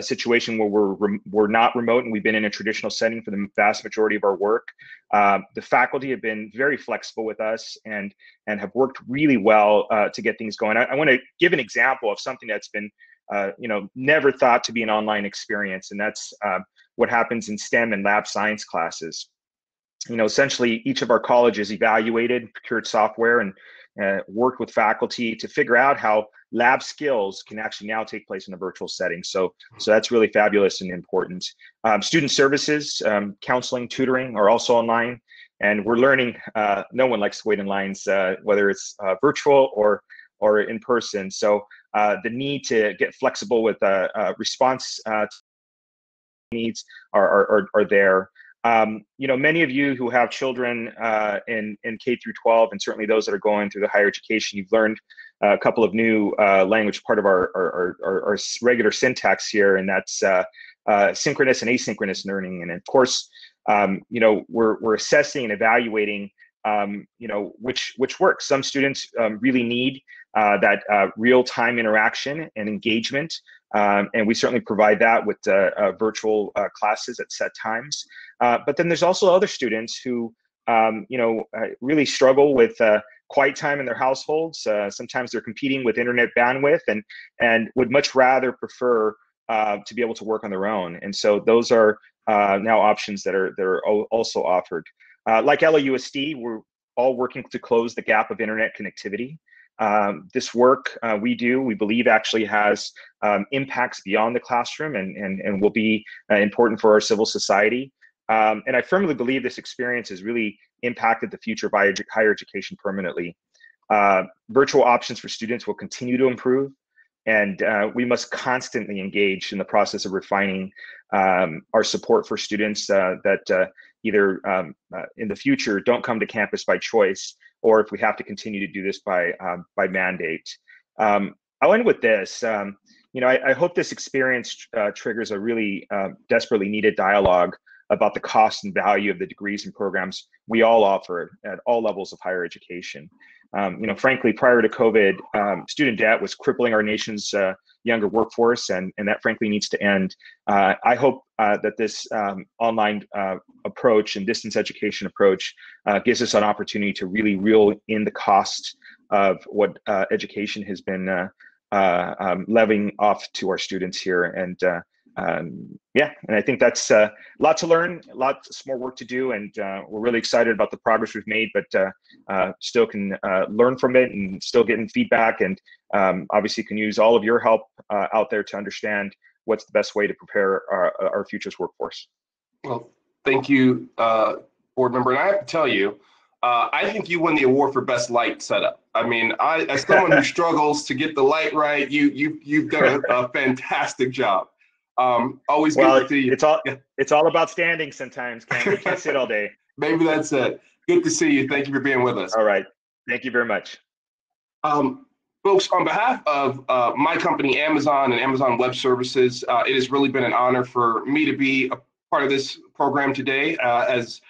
situation where we're not remote and we've been in a traditional setting for the vast majority of our work. The faculty have been very flexible with us and have worked really well to get things going. I want to give an example of something that's been you know, never thought to be an online experience, and that's what happens in STEM and lab science classes. You know, essentially each of our colleges evaluated, procured software, and worked with faculty to figure out how lab skills can actually now take place in a virtual setting. So that's really fabulous and important. Student services, counseling, tutoring are also online, and we're learning no one likes to wait in lines, whether it's virtual or in person. So the need to get flexible with response needs are there. You know, many of you who have children in K through 12, and certainly those that are going through the higher education, you've learned a couple of new language, part of our regular syntax here, and that's synchronous and asynchronous learning. And of course, you know, we're assessing and evaluating, you know, which works. Some students really need that real-time interaction and engagement, and we certainly provide that with virtual classes at set times. But then there's also other students who, you know, really struggle with quiet time in their households. Sometimes they're competing with internet bandwidth and would much rather prefer to be able to work on their own. And so those are now options that are also offered. Like LAUSD, we're all working to close the gap of internet connectivity. This work we believe actually has impacts beyond the classroom and will be important for our civil society. And I firmly believe this experience has really impacted the future of higher education permanently. Virtual options for students will continue to improve, and we must constantly engage in the process of refining our support for students that either in the future don't come to campus by choice, or if we have to continue to do this by mandate. I'll end with this. You know, I hope this experience triggers a really desperately needed dialogue about the cost and value of the degrees and programs we all offer at all levels of higher education. frankly, prior to COVID, student debt was crippling our nation's younger workforce, and that frankly needs to end. I hope that this online approach and distance education approach gives us an opportunity to really reel in the cost of what education has been levying off to our students here. And and I think that's a lot to learn, lots more work to do, and we're really excited about the progress we've made, but still can learn from it and still getting feedback, and obviously can use all of your help out there to understand what's the best way to prepare our future's workforce. Well, thank you, board member. And I have to tell you, I think you won the award for best light setup. I mean, as someone who struggles to get the light right, you've done a fantastic job. Always good to see you. It's all about standing sometimes, Cam. You can't sit all day. Maybe that's it. Good to see you. Thank you for being with us. All right. Thank you very much. Folks, on behalf of my company, Amazon and Amazon Web Services, it has really been an honor for me to be a part of this program today as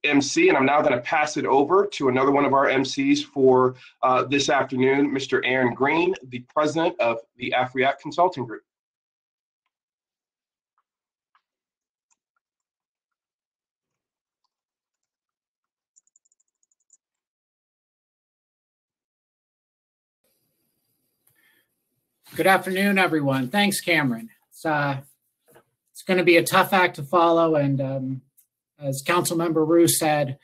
MC, and I'm now going to pass it over to another one of our MCs for this afternoon, Mr. Aaron Green, the president of the AFRIAC Consulting Group. Good afternoon, everyone. Thanks, Cameron. It's going to be a tough act to follow, and as Councilmember Rue said,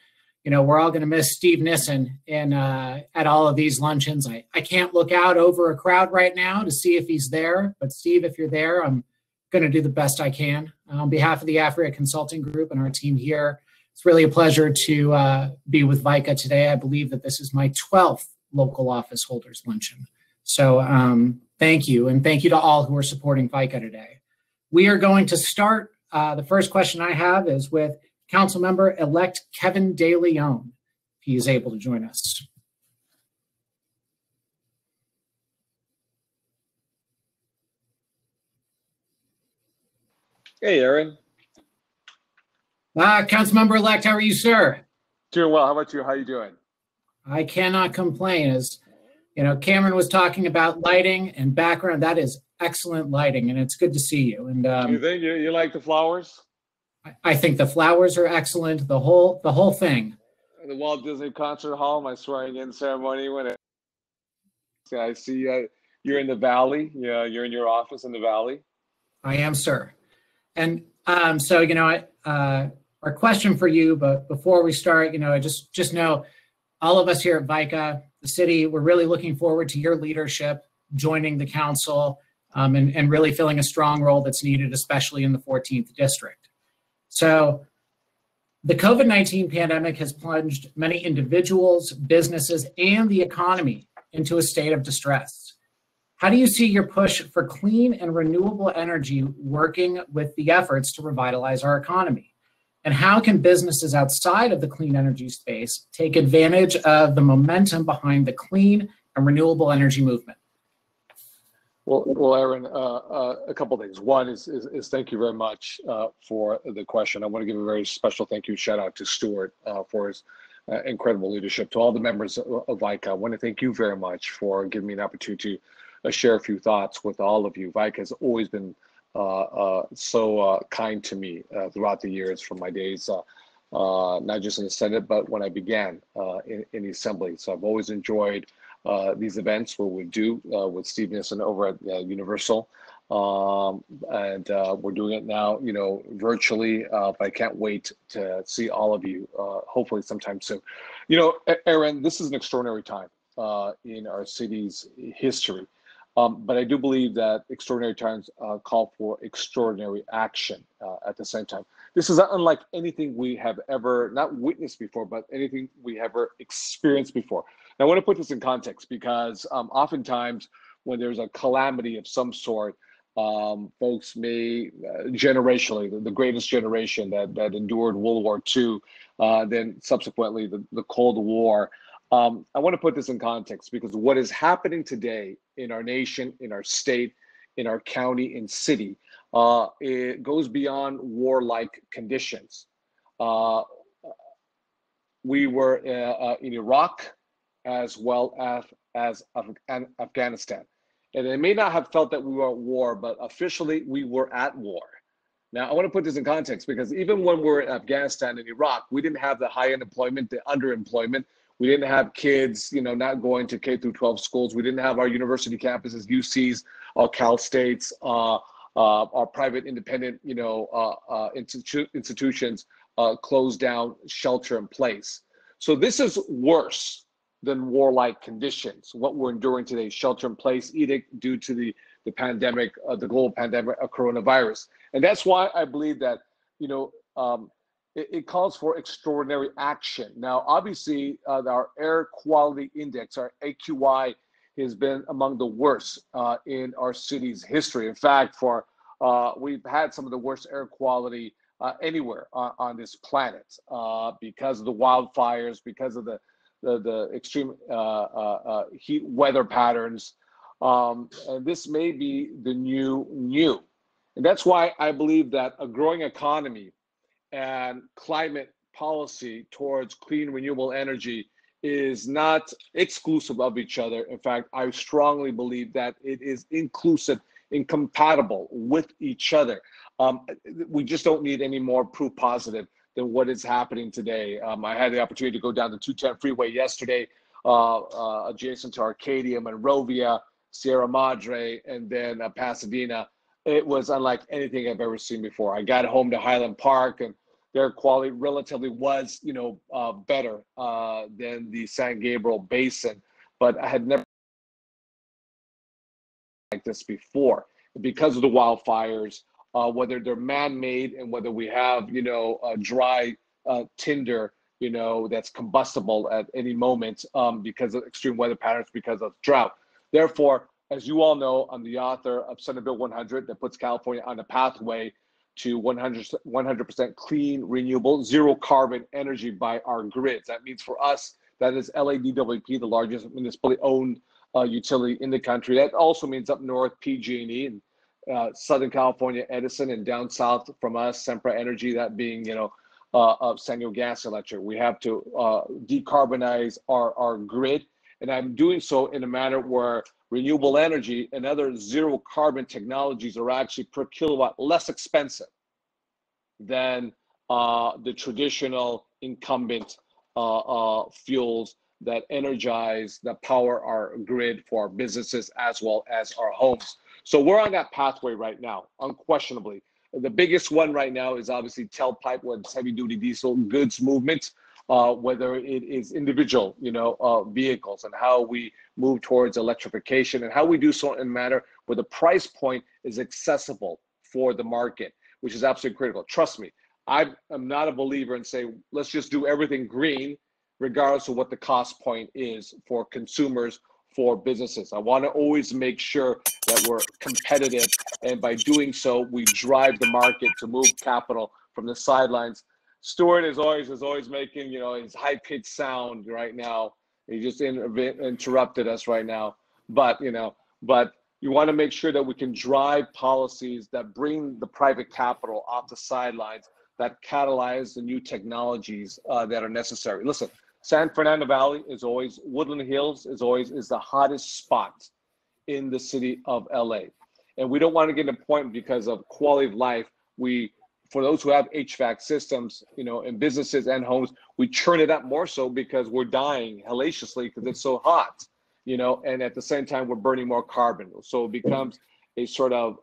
we're all going to miss Steve Nissen at all of these luncheons. I can't look out over a crowd right now to see if he's there, but Steve, if you're there, I'm going to do the best I can. On behalf of the AFRIAC Consulting Group and our team here, it's really a pleasure to be with VICA today. I believe that this is my 12th local office holders luncheon. So thank you, and thank you to all who are supporting VICA today. We are going to start. The first question I have is with Councilmember-elect Kevin De Leon, if he is able to join us. Hey, Aaron. Councilmember-elect, how are you, sir? Doing well. How about you? How are you doing? I cannot complain. As Cameron was talking about lighting and background. That is excellent lighting, and it's good to see you. And you think you like the flowers? I think the flowers are excellent. The whole thing. The Walt Disney Concert Hall, my swearing-in ceremony. I see you're in the Valley. Yeah, you're in your office in the Valley. I am, sir. And so our question for you, but before we start, just know all of us here at VICA, the city, we're really looking forward to your leadership, joining the council, and really filling a strong role that's needed, especially in the 14th district. So the COVID-19 pandemic has plunged many individuals, businesses, and the economy into a state of distress. How do you see your push for clean and renewable energy working with the efforts to revitalize our economy? And how can businesses outside of the clean energy space take advantage of the momentum behind the clean and renewable energy movement? Well, Aaron, a couple of things. One is thank you very much for the question. I want to give a very special thank you, shout out to Stuart for his incredible leadership. To all the members of VICA, I want to thank you very much for giving me an opportunity to share a few thoughts with all of you. VICA has always been so kind to me throughout the years, from my days not just in the Senate, but when I began in the Assembly. So I've always enjoyed these events where we do with Steve Nissen over at Universal, and we're doing it now, virtually. But I can't wait to see all of you, hopefully sometime soon. Aaron, this is an extraordinary time in our city's history. But I do believe that extraordinary times call for extraordinary action at the same time. This is unlike anything we have ever, not witnessed before, but anything we have ever experienced before. Now, I want to put this in context because oftentimes when there's a calamity of some sort, folks may, generationally, the greatest generation that endured World War II, then subsequently the Cold War, I want to put this in context because what is happening today in our nation, in our state, in our county and city, it goes beyond warlike conditions. We were in Iraq as well as Afghanistan. And they may not have felt that we were at war, but officially we were at war. Now, I want to put this in context because even when we were in Afghanistan and Iraq, we didn't have the high unemployment, the underemployment. We didn't have kids, not going to K through 12 schools. We didn't have our university campuses, UCs, our Cal States, our private independent, institutions closed down, shelter in place. So this is worse than warlike conditions. What we're enduring today, shelter in place edict due to the pandemic, the global pandemic of coronavirus. And that's why I believe that, it calls for extraordinary action. Now, obviously, our air quality index, our AQI, has been among the worst in our city's history. In fact, we've had some of the worst air quality anywhere on this planet because of the wildfires, because of the extreme heat weather patterns. And this may be the new. And that's why I believe that a growing economy and climate policy towards clean, renewable energy is not exclusive of each other. In fact, I strongly believe that it is inclusive, incompatible with each other. We just don't need any more proof positive than what is happening today. I had the opportunity to go down the 210 freeway yesterday, adjacent to Arcadia, Monrovia, Sierra Madre, and then Pasadena. It was unlike anything I've ever seen before. I got home to Highland Park, and their quality relatively was, better than the San Gabriel Basin, but I had never like this before because of the wildfires, whether they're man-made and whether we have, dry tinder, that's combustible at any moment because of extreme weather patterns, because of drought. Therefore, as you all know, I'm the author of Senate Bill 100 that puts California on a pathway to 100% clean, renewable, zero carbon energy by our grids. That means for us, that is LADWP, the largest municipally owned utility in the country. That also means up north, PG&E, and Southern California, Edison, and down south from us, Sempra Energy, that being, San Diego Gas Electric. We have to decarbonize our grid. And I'm doing so in a manner where renewable energy and other zero carbon technologies are actually per kilowatt less expensive than the traditional incumbent fuels that energize, that power our grid for our businesses as well as our homes. So we're on that pathway right now, unquestionably. The biggest one right now is obviously tailpipe, whether it's heavy duty diesel goods movement, whether it is individual, vehicles, and how we move towards electrification, and how we do so in a manner where the price point is accessible for the market, which is absolutely critical. Trust me, I am not a believer in saying, let's just do everything green, regardless of what the cost point is for consumers, for businesses. I want to always make sure that we're competitive, and by doing so, we drive the market to move capital from the sidelines. Stuart is always making, his high-pitched sound right now. He just interrupted us right now. But you want to make sure that we can drive policies that bring the private capital off the sidelines, that catalyze the new technologies that are necessary. Listen, San Fernando Valley is always, Woodland Hills is the hottest spot in the city of LA. And we don't want to get to a point because of quality of life. For those who have HVAC systems, in businesses and homes, we churn it up more so because we're dying hellaciously because it's so hot, and at the same time, we're burning more carbon. So it becomes a sort of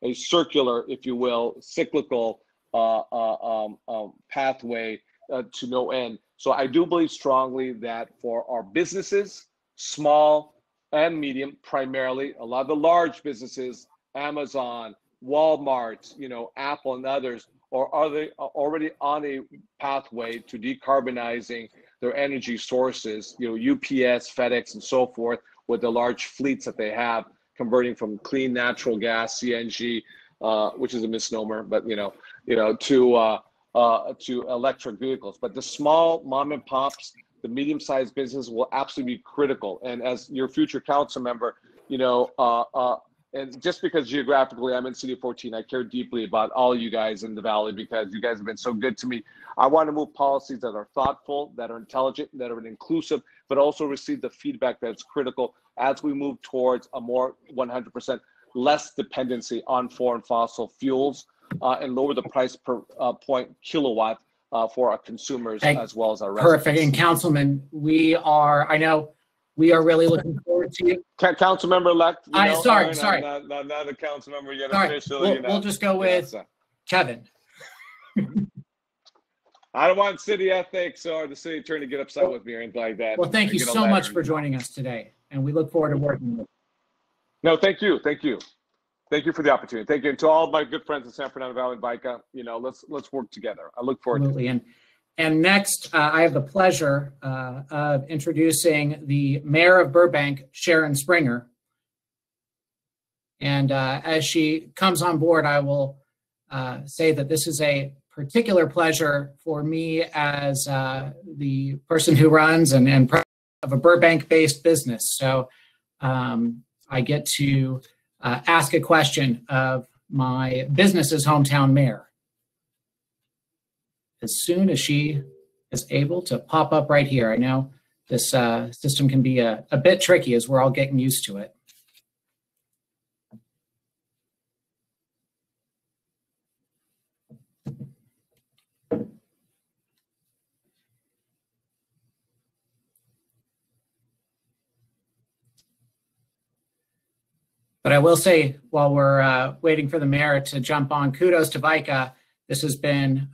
a circular, if you will, cyclical pathway to no end. So I do believe strongly that for our businesses, small and medium, primarily, a lot of the large businesses, Amazon, Walmart, Apple and others, are they already on a pathway to decarbonizing their energy sources, UPS, FedEx, and so forth, with the large fleets that they have, converting from clean natural gas, CNG, which is a misnomer, but to electric vehicles. But the small mom and pops, the medium-sized business will absolutely be critical. And as your future council member, and just because geographically I'm in City 14, I care deeply about all you guys in the Valley because you guys have been so good to me. I want to move policies that are thoughtful, that are intelligent, that are inclusive, but also receive the feedback that's critical as we move towards a more 100% less dependency on foreign fossil fuels and lower the price per point kilowatt for our consumers as well as our residents. Perfect. And Councilman, I know we are really looking forward to you. Council member elect. Sorry. Not a council member yet Sorry. officially. We'll just go with Kevin. I don't want city ethics or the city attorney to get upset with me or anything like that. Well, thank you so much for joining us today, and we look forward to working with you. No, thank you. Thank you for the opportunity. Thank you. And to all of my good friends in San Fernando Valley and VICA, let's work together. I look forward to it. And next, I have the pleasure of introducing the Mayor of Burbank, Sharon Springer. And as she comes on board, I will say that this is a particular pleasure for me as the person who runs and president of a Burbank-based business. So I get to ask a question of my business's hometown mayor. As soon as she is able to pop up right here. I know this system can be a bit tricky as we're all getting used to it. But I will say, while we're waiting for the mayor to jump on, kudos to VICA. This has been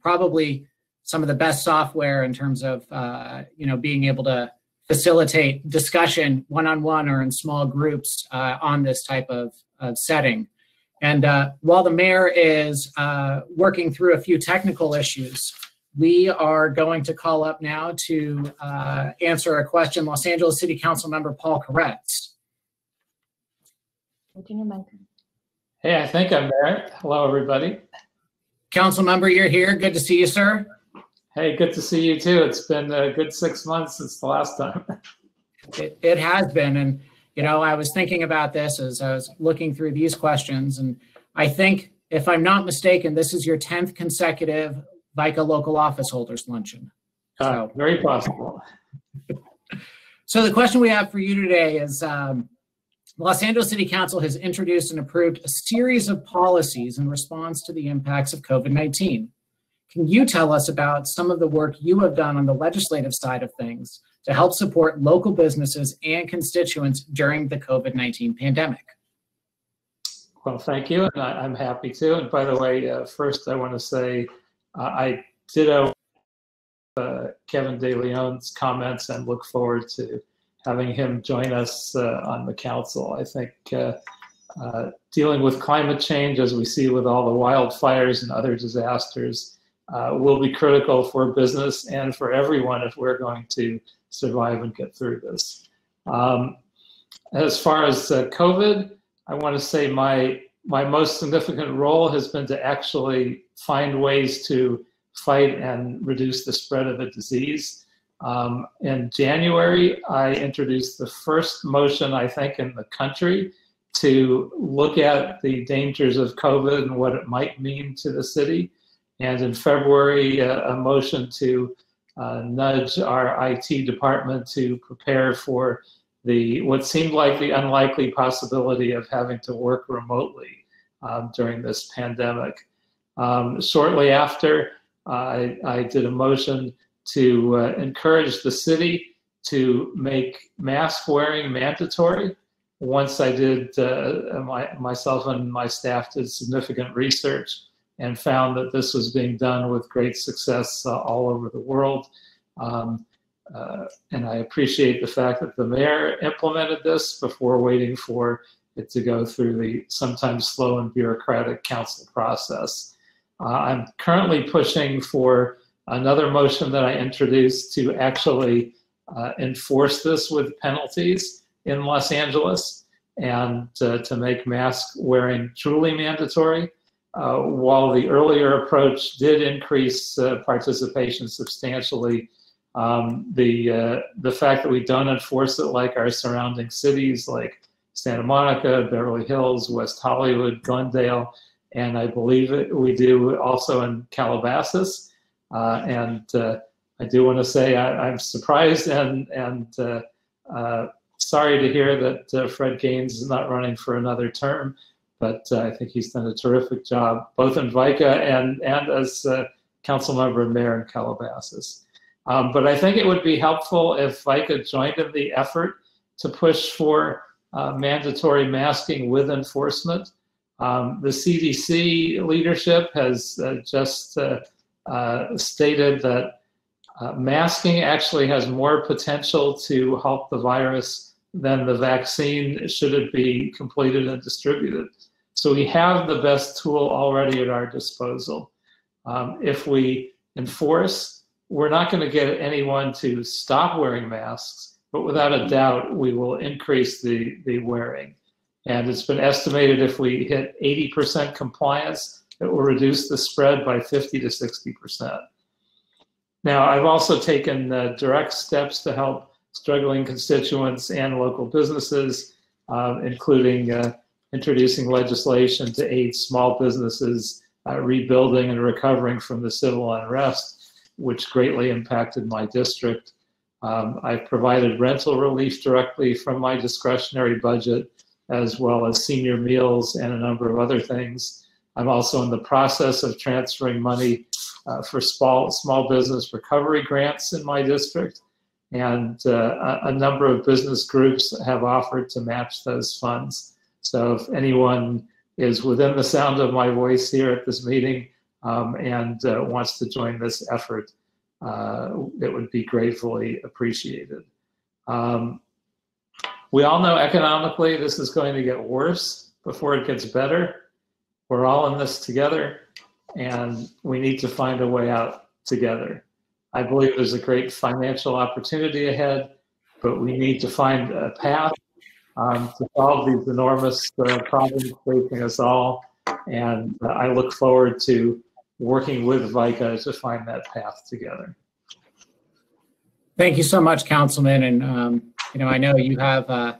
probably some of the best software in terms of being able to facilitate discussion one-on-one or in small groups on this type of setting. And while the mayor is working through a few technical issues, we are going to call up now to answer a question, Los Angeles City Council member Paul Koretz. Hey, I think I'm there. Hello, everybody. Council member, you're here. Good to see you, sir. Hey, good to see you too. It's been a good 6 months since the last time. It has been. And, I was thinking about this as I was looking through these questions. And I think, if I'm not mistaken, this is your 10th consecutive VICA local office holders luncheon. So, very possible. So the question we have for you today is, Los Angeles City Council has introduced and approved a series of policies in response to the impacts of COVID-19. Can you tell us about some of the work you have done on the legislative side of things to help support local businesses and constituents during the COVID-19 pandemic? Well, thank you, and I'm happy to. And by the way, first I want to say I ditto Kevin De Leon's comments and look forward to having him join us on the council. I think dealing with climate change, as we see with all the wildfires and other disasters, will be critical for business and for everyone if we're going to survive and get through this. As far as COVID, I want to say my most significant role has been to actually find ways to fight and reduce the spread of the disease. In January, I introduced the first motion, I think, in the country to look at the dangers of COVID and what it might mean to the city. And in February, a motion to nudge our IT department to prepare for what seemed like the unlikely possibility of having to work remotely during this pandemic. Shortly after, I did a motion to encourage the city to make mask wearing mandatory. Once I did, myself and my staff did significant research and found that this was being done with great success all over the world. And I appreciate the fact that the mayor implemented this before waiting for it to go through the sometimes slow and bureaucratic council process. I'm currently pushing for another motion that I introduced to actually enforce this with penalties in Los Angeles and to make mask wearing truly mandatory. While the earlier approach did increase participation substantially, the fact that we don't enforce it like our surrounding cities like Santa Monica, Beverly Hills, West Hollywood, Glendale, and I believe we do also in Calabasas. I do want to say I'm surprised and sorry to hear that Fred Gaines is not running for another term, but I think he's done a terrific job, both in VICA and as council member and mayor in Calabasas. But I think it would be helpful if VICA joined in the effort to push for mandatory masking with enforcement. The CDC leadership has just stated that masking actually has more potential to halt the virus than the vaccine should it be completed and distributed. So we have the best tool already at our disposal. If we enforce, we're not going to get anyone to stop wearing masks, but without a doubt, we will increase the wearing. And it's been estimated if we hit 80% compliance, it will reduce the spread by 50 to 60%. Now, I've also taken direct steps to help struggling constituents and local businesses, including introducing legislation to aid small businesses rebuilding and recovering from the civil unrest, which greatly impacted my district. I've provided rental relief directly from my discretionary budget, as well as senior meals and a number of other things. I'm also in the process of transferring money for small business recovery grants in my district, and a number of business groups have offered to match those funds. So if anyone is within the sound of my voice here at this meeting and wants to join this effort, it would be gratefully appreciated. We all know economically this is going to get worse before it gets better. We're all in this together, and we need to find a way out together. I believe there's a great financial opportunity ahead, but we need to find a path to solve these enormous problems facing us all. And I look forward to working with VICA to find that path together. Thank you so much, Councilman. And I know you have,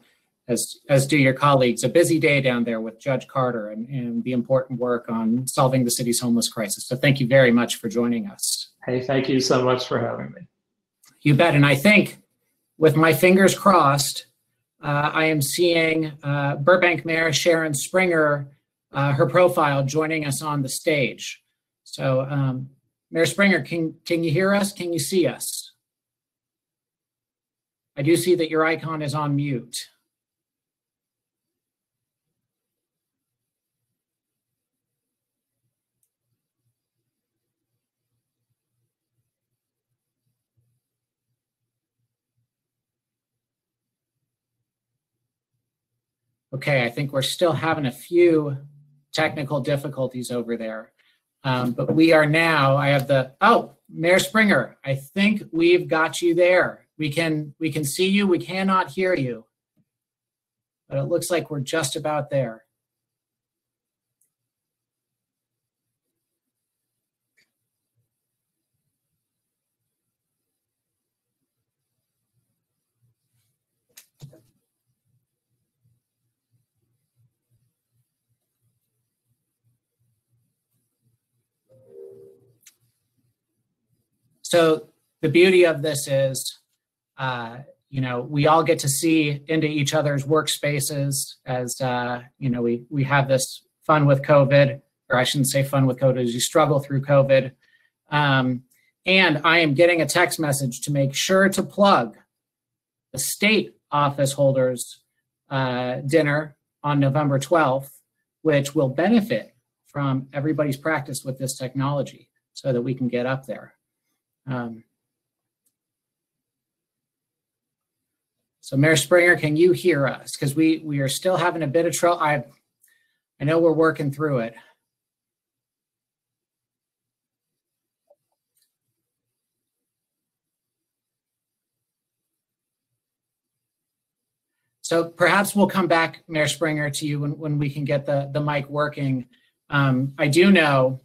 as do your colleagues, a busy day down there with Judge Carter and the important work on solving the city's homeless crisis. So thank you very much for joining us. Hey, thank you so much for having me. You bet. And I think, with my fingers crossed, I am seeing Burbank Mayor Sharon Springer, her profile, joining us on the stage. So Mayor Springer, can you hear us? Can you see us? I do see that your icon is on mute. Okay, I think we're still having a few technical difficulties over there. But we are now, Mayor Springer, I think we've got you there. We can see you, we cannot hear you. But it looks like we're just about there. So the beauty of this is, we all get to see into each other's workspaces as, we have this fun with COVID, or I shouldn't say fun with COVID, as you struggle through COVID. And I am getting a text message to make sure to plug the state office holders dinner on November 12th, which will benefit from everybody's practice with this technology so that we can get up there. So Mayor Springer, can you hear us? Because we are still having a bit of trouble. I know we're working through it. So perhaps we'll come back, Mayor Springer, to you when we can get the mic working. I do know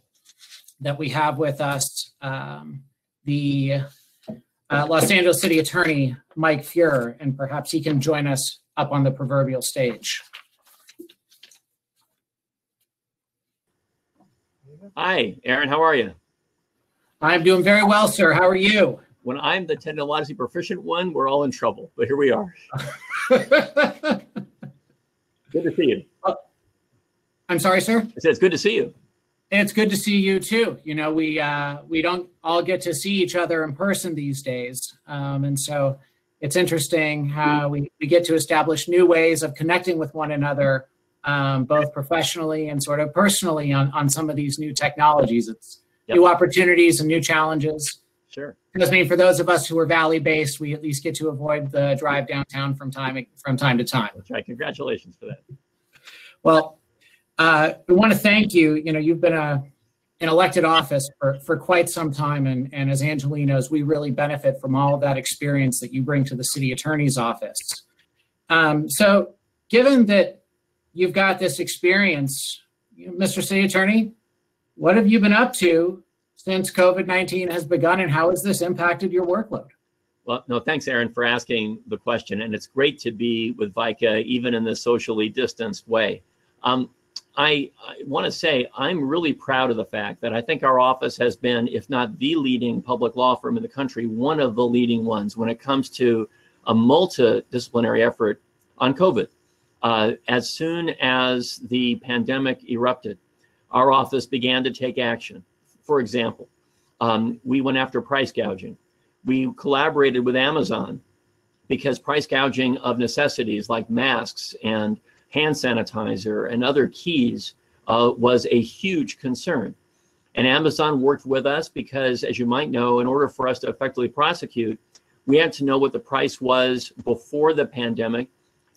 that we have with us the Los Angeles City Attorney, Mike Fuhrer, and perhaps he can join us up on the proverbial stage. Hi, Aaron, how are you? I'm doing very well, sir. How are you? When I'm the technologically proficient one, we're all in trouble, but here we are. Good to see you. I'm sorry, sir? I said it's good to see you. It's good to see you too. You know, we don't all get to see each other in person these days. And so it's interesting how we get to establish new ways of connecting with one another, both professionally and sort of personally on some of these new technologies. It's new opportunities and new challenges. Sure. Because, I mean, for those of us who are Valley-based, we at least get to avoid the drive downtown from time to time. That's right. Congratulations for that. Well, we want to thank you. You know, you've been in elected office for quite some time, and as Angelinos, we really benefit from all of that experience that you bring to the city attorney's office. So, given that you've got this experience, Mr. City Attorney, what have you been up to since COVID-19 has begun, and how has this impacted your workload? Well, no, thanks, Aaron, for asking the question. And it's great to be with VICA, even in this socially distanced way. I want to say I'm really proud of the fact that I think our office has been, if not the leading public law firm in the country, one of the leading ones when it comes to a multidisciplinary effort on COVID. As soon as the pandemic erupted, our office began to take action. For example, we went after price gouging. We collaborated with Amazon because price gouging of necessities like masks and hand sanitizer and other keys was a huge concern. And Amazon worked with us because, as you might know, in order for us to effectively prosecute, we had to know what the price was before the pandemic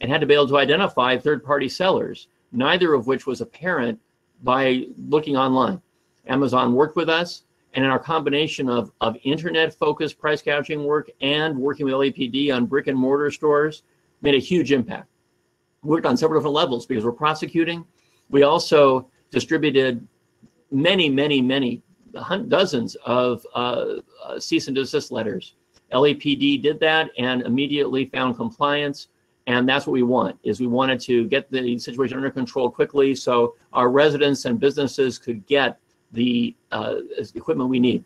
and had to be able to identify third-party sellers, neither of which was apparent by looking online. Amazon worked with us, and in our combination of internet-focused price gouging work and working with LAPD on brick and mortar stores made a huge impact. We worked on several different levels because we're prosecuting. We also distributed many dozens of cease and desist letters. LAPD did that and immediately found compliance. And that's what we want, is we wanted to get the situation under control quickly so our residents and businesses could get the equipment we need.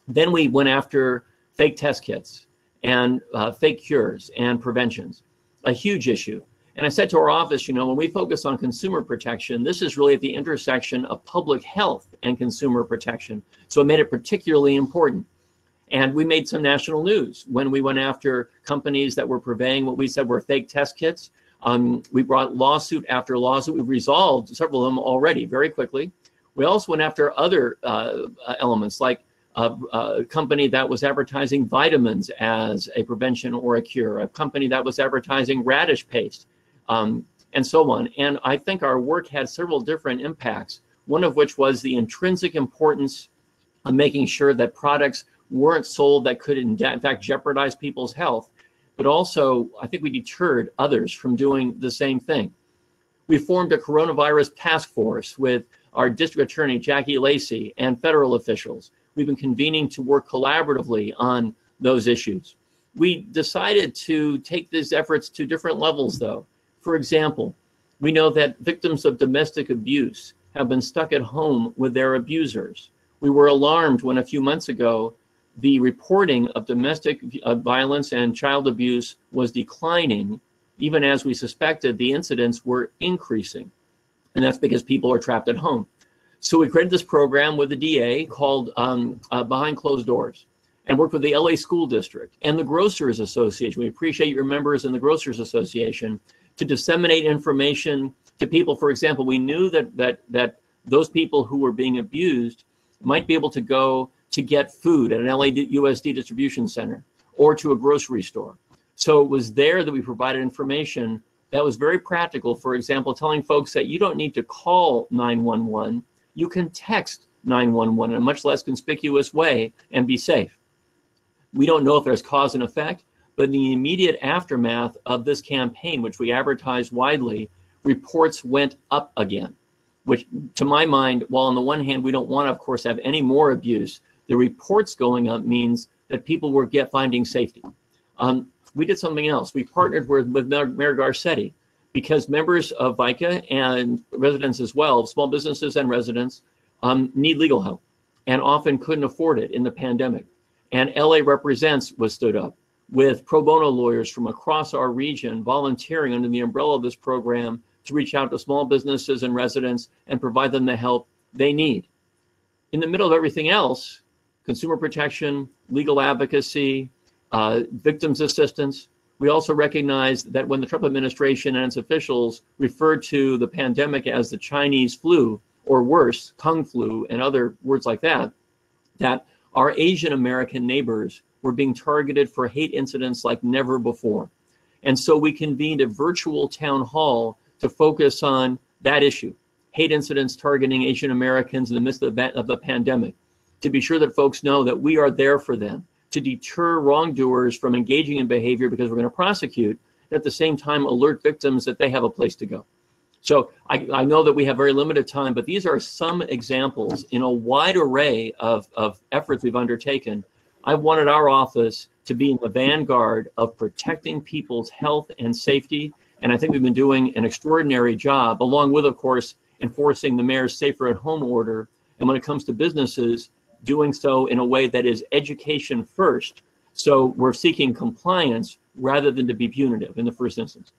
Then we went after fake test kits and fake cures and preventions, a huge issue. And I said to our office, you know, when we focus on consumer protection, this is really at the intersection of public health and consumer protection. So it made it particularly important. And we made some national news when we went after companies that were purveying what we said were fake test kits. We brought lawsuit after lawsuit. We've resolved several of them already very quickly. We also went after other elements, like a company that was advertising vitamins as a prevention or a cure, a company that was advertising radish paste, and so on. And I think our work had several different impacts, one of which was the intrinsic importance of making sure that products weren't sold that could in fact jeopardize people's health, but also I think we deterred others from doing the same thing. We formed a coronavirus task force with our district attorney, Jackie Lacey, and federal officials. We've been convening to work collaboratively on those issues. We decided to take these efforts to different levels though. For example, we know that victims of domestic abuse have been stuck at home with their abusers. We were alarmed when a few months ago the reporting of domestic violence and child abuse was declining, even as we suspected the incidents were increasing. And that's because people are trapped at home. So we created this program with the DA called Behind Closed Doors, and worked with the LA School District and the Grocers Association. We appreciate your members in the Grocers Association to disseminate information to people. For example, we knew that those people who were being abused might be able to go to get food at an LAUSD distribution center or to a grocery store. So it was there that we provided information that was very practical. For example, telling folks that you don't need to call 911, you can text 911 in a much less conspicuous way and be safe. We don't know if there's cause and effect, but in the immediate aftermath of this campaign, which we advertised widely, reports went up again, which to my mind, while on the one hand, we don't want to, of course, have any more abuse, the reports going up means that people were finding safety. we did something else. We partnered with Mayor Garcetti, because members of VICA and residents as well, small businesses and residents, need legal help and often couldn't afford it in the pandemic. And LA Represents was stood up with pro bono lawyers from across our region volunteering under the umbrella of this program to reach out to small businesses and residents and provide them the help they need. In the middle of everything else, consumer protection, legal advocacy, victims assistance, we also recognize that when the Trump administration and its officials referred to the pandemic as the Chinese flu, or worse, Kung flu and other words like that, that our Asian American neighbors were being targeted for hate incidents like never before. And so we convened a virtual town hall to focus on that issue, hate incidents targeting Asian Americans in the midst of the pandemic, to be sure that folks know that we are there for them, to deter wrongdoers from engaging in behavior because we're going to prosecute, and at the same time alert victims that they have a place to go. So I know that we have very limited time, but these are some examples in a wide array of efforts we've undertaken. I've wanted our office to be in the vanguard of protecting people's health and safety, and I think we've been doing an extraordinary job, along with, of course, enforcing the mayor's safer at home order. And when it comes to businesses, doing so in a way that is education first. So we're seeking compliance rather than to be punitive in the first instance.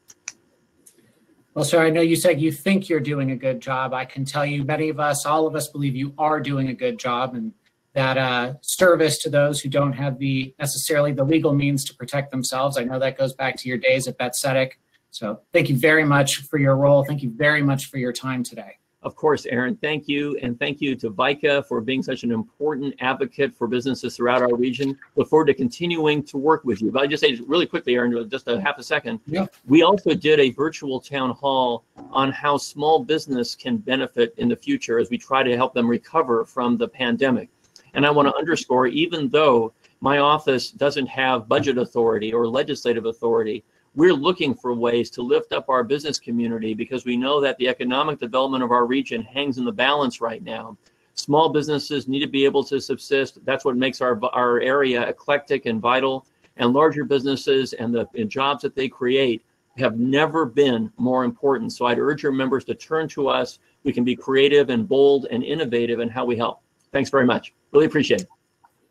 Well, sir, I know you said you think you're doing a good job. I can tell you many of us, all of us believe you are doing a good job, and that service to those who don't have necessarily the legal means to protect themselves. I know that goes back to your days at Betsetic. So thank you very much for your role. Thank you very much for your time today. Of course, Aaron, thank you. And thank you to VICA for being such an important advocate for businesses throughout our region. Look forward to continuing to work with you. But I just say really quickly, Aaron, just a half a second. Yeah. We also did a virtual town hall on how small business can benefit in the future as we try to help them recover from the pandemic. And I want to underscore, even though my office doesn't have budget authority or legislative authority, we're looking for ways to lift up our business community because we know that the economic development of our region hangs in the balance right now. Small businesses need to be able to subsist. That's what makes our area eclectic and vital. And larger businesses and the jobs that they create have never been more important. So I'd urge your members to turn to us. We can be creative and bold and innovative in how we help. Thanks very much. Really appreciate it.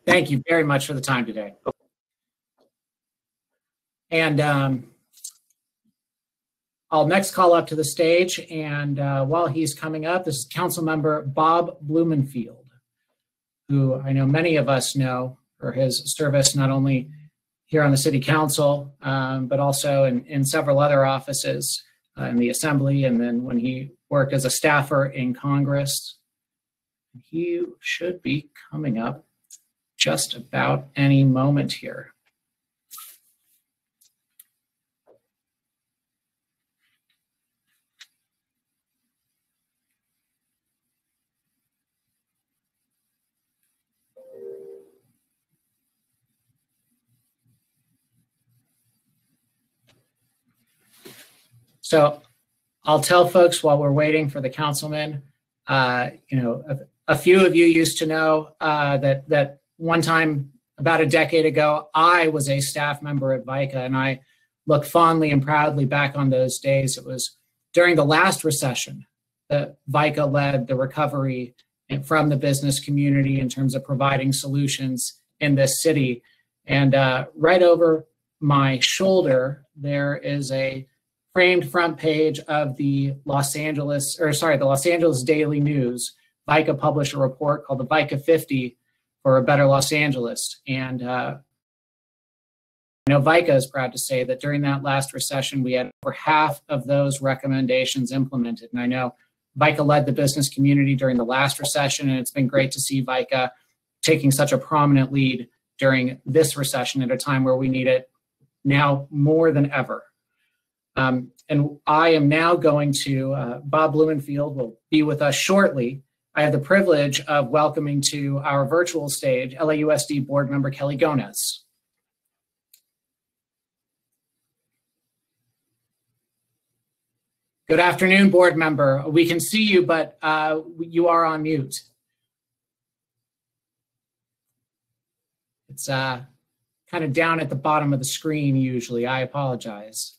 Thank you very much for the time today. And I'll next call up to the stage, and while he's coming up, this is Councilmember Bob Blumenfield, who I know many of us know for his service not only here on the City Council, but also in several other offices in the Assembly, and then when he worked as a staffer in Congress. He should be coming up just about any moment here. So I'll tell folks while we're waiting for the councilman, a few of you used to know that one time about a decade ago, I was a staff member at VICA, and I look fondly and proudly back on those days. It was during the last recession that VICA led the recovery from the business community in terms of providing solutions in this city. And right over my shoulder, there is a framed front page of the Los Angeles Daily News. VICA published a report called the VICA 50 for a Better Los Angeles. And I know VICA is proud to say that during that last recession, we had over half of those recommendations implemented. And I know VICA led the business community during the last recession, and it's been great to see VICA taking such a prominent lead during this recession at a time where we need it now more than ever. And I am now going to, Bob Blumenfield will be with us shortly. I have the privilege of welcoming to our virtual stage LAUSD board member Kelly Gonez. Good afternoon, board member. We can see you, but you are on mute. It's kind of down at the bottom of the screen usually. I apologize.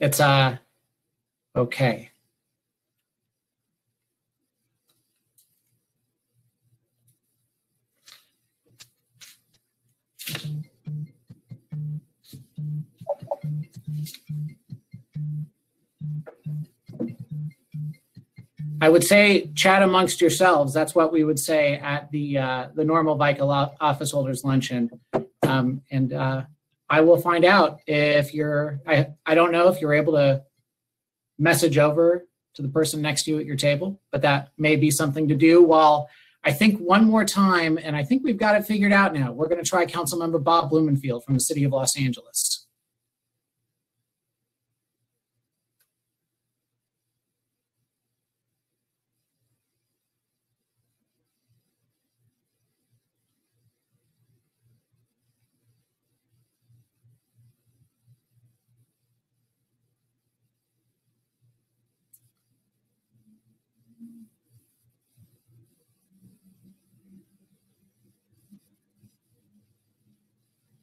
It's okay. I would say chat amongst yourselves. That's what we would say at the normal VICA office holders luncheon. I will find out if you're, I don't know if you're able to message over to the person next to you at your table, but that may be something to do. While I think one more time, and I think we've got it figured out now, we're going to try Councilmember Bob Blumenfield from the city of Los Angeles.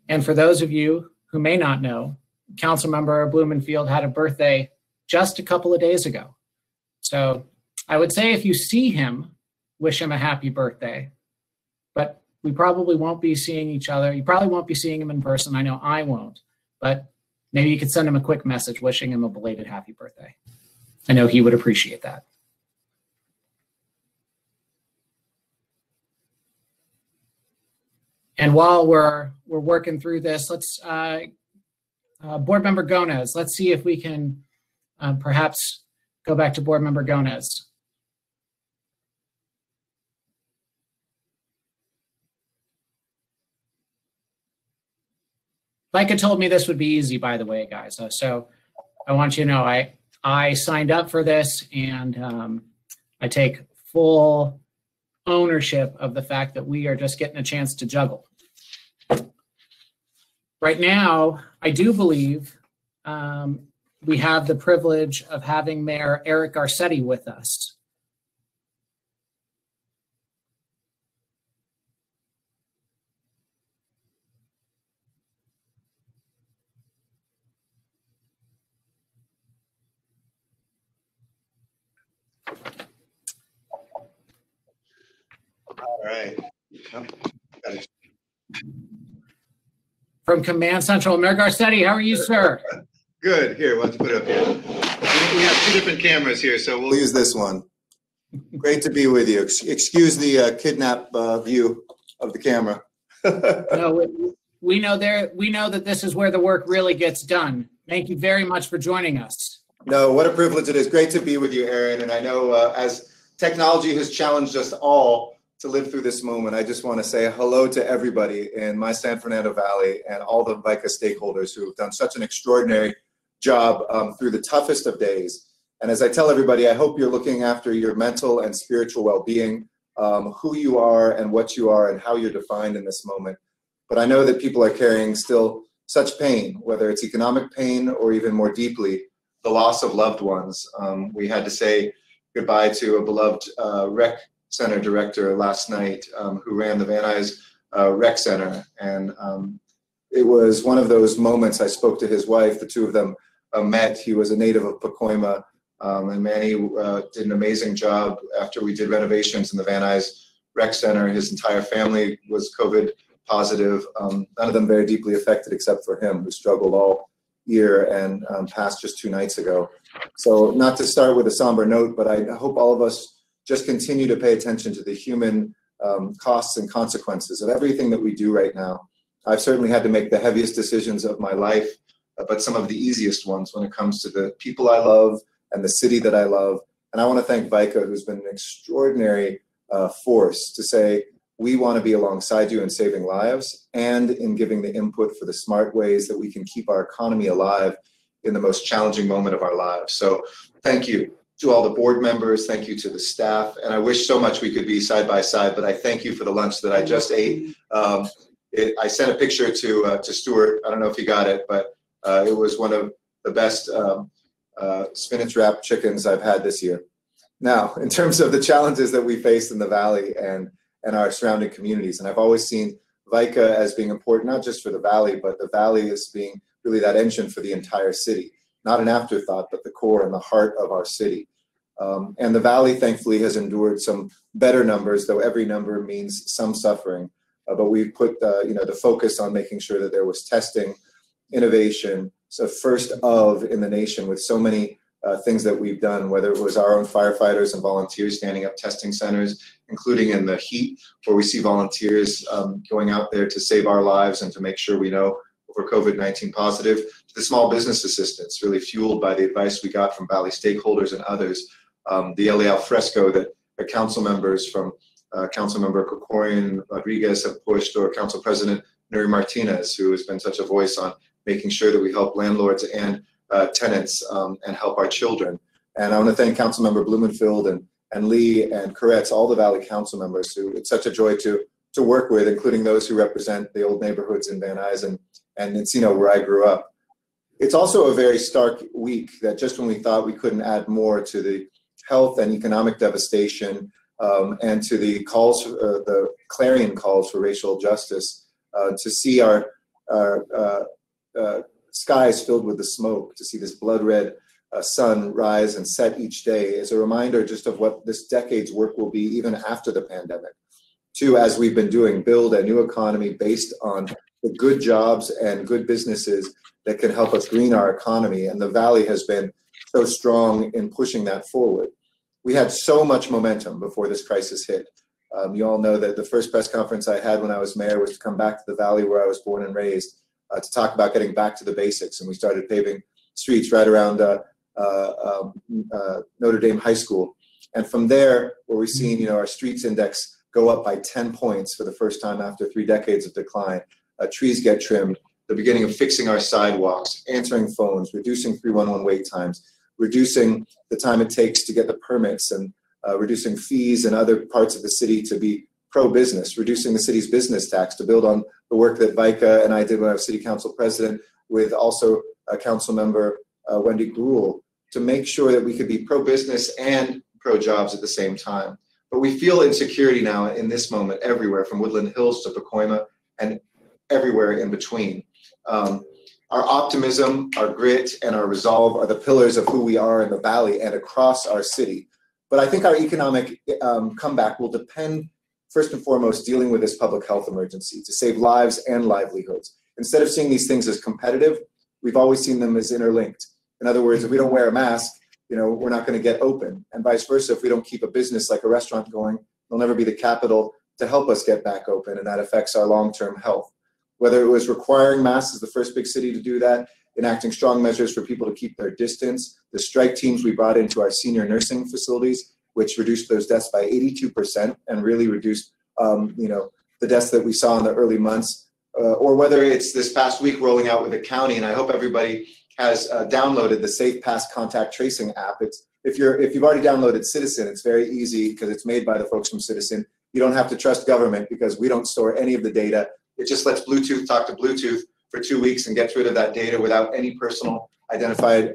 And for those of you who may not know, Councilmember Blumenfield had a birthday just a couple of days ago. So I would say if you see him, wish him a happy birthday. But we probably won't be seeing each other. You probably won't be seeing him in person. I know I won't. But maybe you could send him a quick message wishing him a belated happy birthday. I know he would appreciate that. And while we're working through this, let's Board Member Gomez. Let's see if we can perhaps go back to Board Member Gomez. VICA told me this would be easy, by the way, guys. So I want you to know I signed up for this, and I take full ownership of the fact that we are just getting a chance to juggle. Right now, I do believe we have the privilege of having Mayor Eric Garcetti with us. All right. From Command Central, Mayor Garcetti, how are you, sir? Good. Here, why don't you put it up here? We have two different cameras here, so we'll use this one. Great to be with you. Excuse the kidnap view of the camera. No, we know that this is where the work really gets done. Thank you very much for joining us. No, what a privilege it is. Great to be with you, Aaron. And I know as technology has challenged us all to live through this moment, I just want to say hello to everybody in my San Fernando Valley and all the VICA stakeholders who have done such an extraordinary job through the toughest of days. And as I tell everybody, I hope you're looking after your mental and spiritual well-being, who you are and what you are and how you're defined in this moment. But I know that people are carrying still such pain, whether it's economic pain or even more deeply, the loss of loved ones. We had to say goodbye to a beloved rec center director last night who ran the Van Nuys Rec Center. And it was one of those moments. I spoke to his wife, the two of them met. He was a native of Pacoima, and Manny did an amazing job after we did renovations in the Van Nuys Rec Center. His entire family was COVID positive, none of them very deeply affected except for him, who struggled all year and passed just 2 nights ago. So not to start with a somber note, but I hope all of us just continue to pay attention to the human costs and consequences of everything that we do right now. I've certainly had to make the heaviest decisions of my life, but some of the easiest ones when it comes to the people I love and the city that I love. And I want to thank VICA, who's been an extraordinary force to say, we want to be alongside you in saving lives and in giving the input for the smart ways that we can keep our economy alive in the most challenging moment of our lives. So thank you. to all the board members. Thank you to the staff. And I wish so much we could be side by side, but I thank you for the lunch that I just ate. I sent a picture to Stuart. I don't know if he got it, but it was one of the best spinach wrapped chickens I've had this year. Now, in terms of the challenges that we face in the Valley and our surrounding communities, and I've always seen VICA as being important, not just for the Valley, but the Valley as being really that engine for the entire city. Not an afterthought, but the core and the heart of our city. And the Valley, thankfully, has endured some better numbers, though every number means some suffering. But we've put the focus on making sure that there was testing, innovation, so first of in the nation with so many things that we've done, whether it was our own firefighters and volunteers standing up testing centers, including in the heat, where we see volunteers going out there to save our lives and to make sure we know if we're COVID-19 positive, to the small business assistance, really fueled by the advice we got from Valley stakeholders and others. The LA Alfresco that the council members from Councilmember Kokorian Rodriguez have pushed, or Council President Nuri Martinez, who has been such a voice on making sure that we help landlords and tenants and help our children. And I want to thank Councilmember Blumenfield and Lee and Koretz, all the Valley council members who it's such a joy to work with, including those who represent the old neighborhoods in Van Nuys and Encino, where I grew up. It's also a very stark week that just when we thought we couldn't add more to the health and economic devastation and to the calls, the clarion calls for racial justice, to see our skies filled with the smoke, to see this blood red sun rise and set each day is a reminder just of what this decade's work will be even after the pandemic. To, as we've been doing, build a new economy based on the good jobs and good businesses that can help us green our economy. And the Valley has been so strong in pushing that forward. We had so much momentum before this crisis hit. You all know that the first press conference I had when I was mayor was to come back to the Valley where I was born and raised, to talk about getting back to the basics. And we started paving streets right around Notre Dame High School. And from there, where we've seen our streets index go up by 10 points for the first time after 3 decades of decline. Trees get trimmed, the beginning of fixing our sidewalks, answering phones, reducing 311 wait times, reducing the time it takes to get the permits, and reducing fees in other parts of the city to be pro-business, reducing the city's business tax to build on the work that VICA and I did when I was city council president with also council member Wendy Gruhl, to make sure that we could be pro-business and pro-jobs at the same time. But we feel insecurity now in this moment everywhere, from Woodland Hills to Pacoima and everywhere in between. Our optimism, our grit, and our resolve are the pillars of who we are in the Valley and across our city. But I think our economic comeback will depend, first and foremost, dealing with this public health emergency to save lives and livelihoods. Instead of seeing these things as competitive, we've always seen them as interlinked. In other words, if we don't wear a mask, we're not going to get open, and vice versa. If we don't keep a business like a restaurant going, there'll never be the capital to help us get back open, and that affects our long-term health. Whether it was requiring masks as the first big city to do that, enacting strong measures for people to keep their distance, the strike teams we brought into our senior nursing facilities, which reduced those deaths by 82% and really reduced, the deaths that we saw in the early months, or whether it's this past week rolling out with the county, and I hope everybody has downloaded the Safe Pass contact tracing app. If you've already downloaded Citizen, it's very easy because it's made by the folks from Citizen. You don't have to trust government because we don't store any of the data. It just lets Bluetooth talk to Bluetooth for 2 weeks and gets rid of that data without any personal identified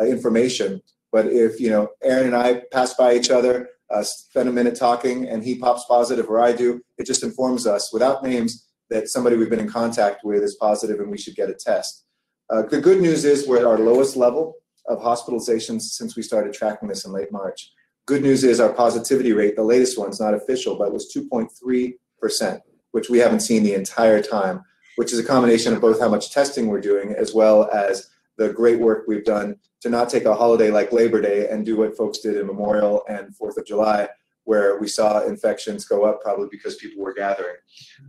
information. But if Aaron and I pass by each other, spend a minute talking, and he pops positive or I do, it just informs us without names that somebody we've been in contact with is positive and we should get a test. The good news is we're at our lowest level of hospitalizations since we started tracking this in late March. Good news is our positivity rate, the latest one's not official, but it was 2.3%, which we haven't seen the entire time, which is a combination of both how much testing we're doing as well as the great work we've done to not take a holiday like Labor Day and do what folks did in Memorial and 4th of July, where we saw infections go up probably because people were gathering.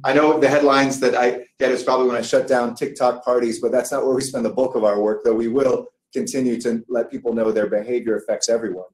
I know the headlines that I get is probably when I shut down TikTok parties, but that's not where we spend the bulk of our work, though we will continue to let people know their behavior affects everyone.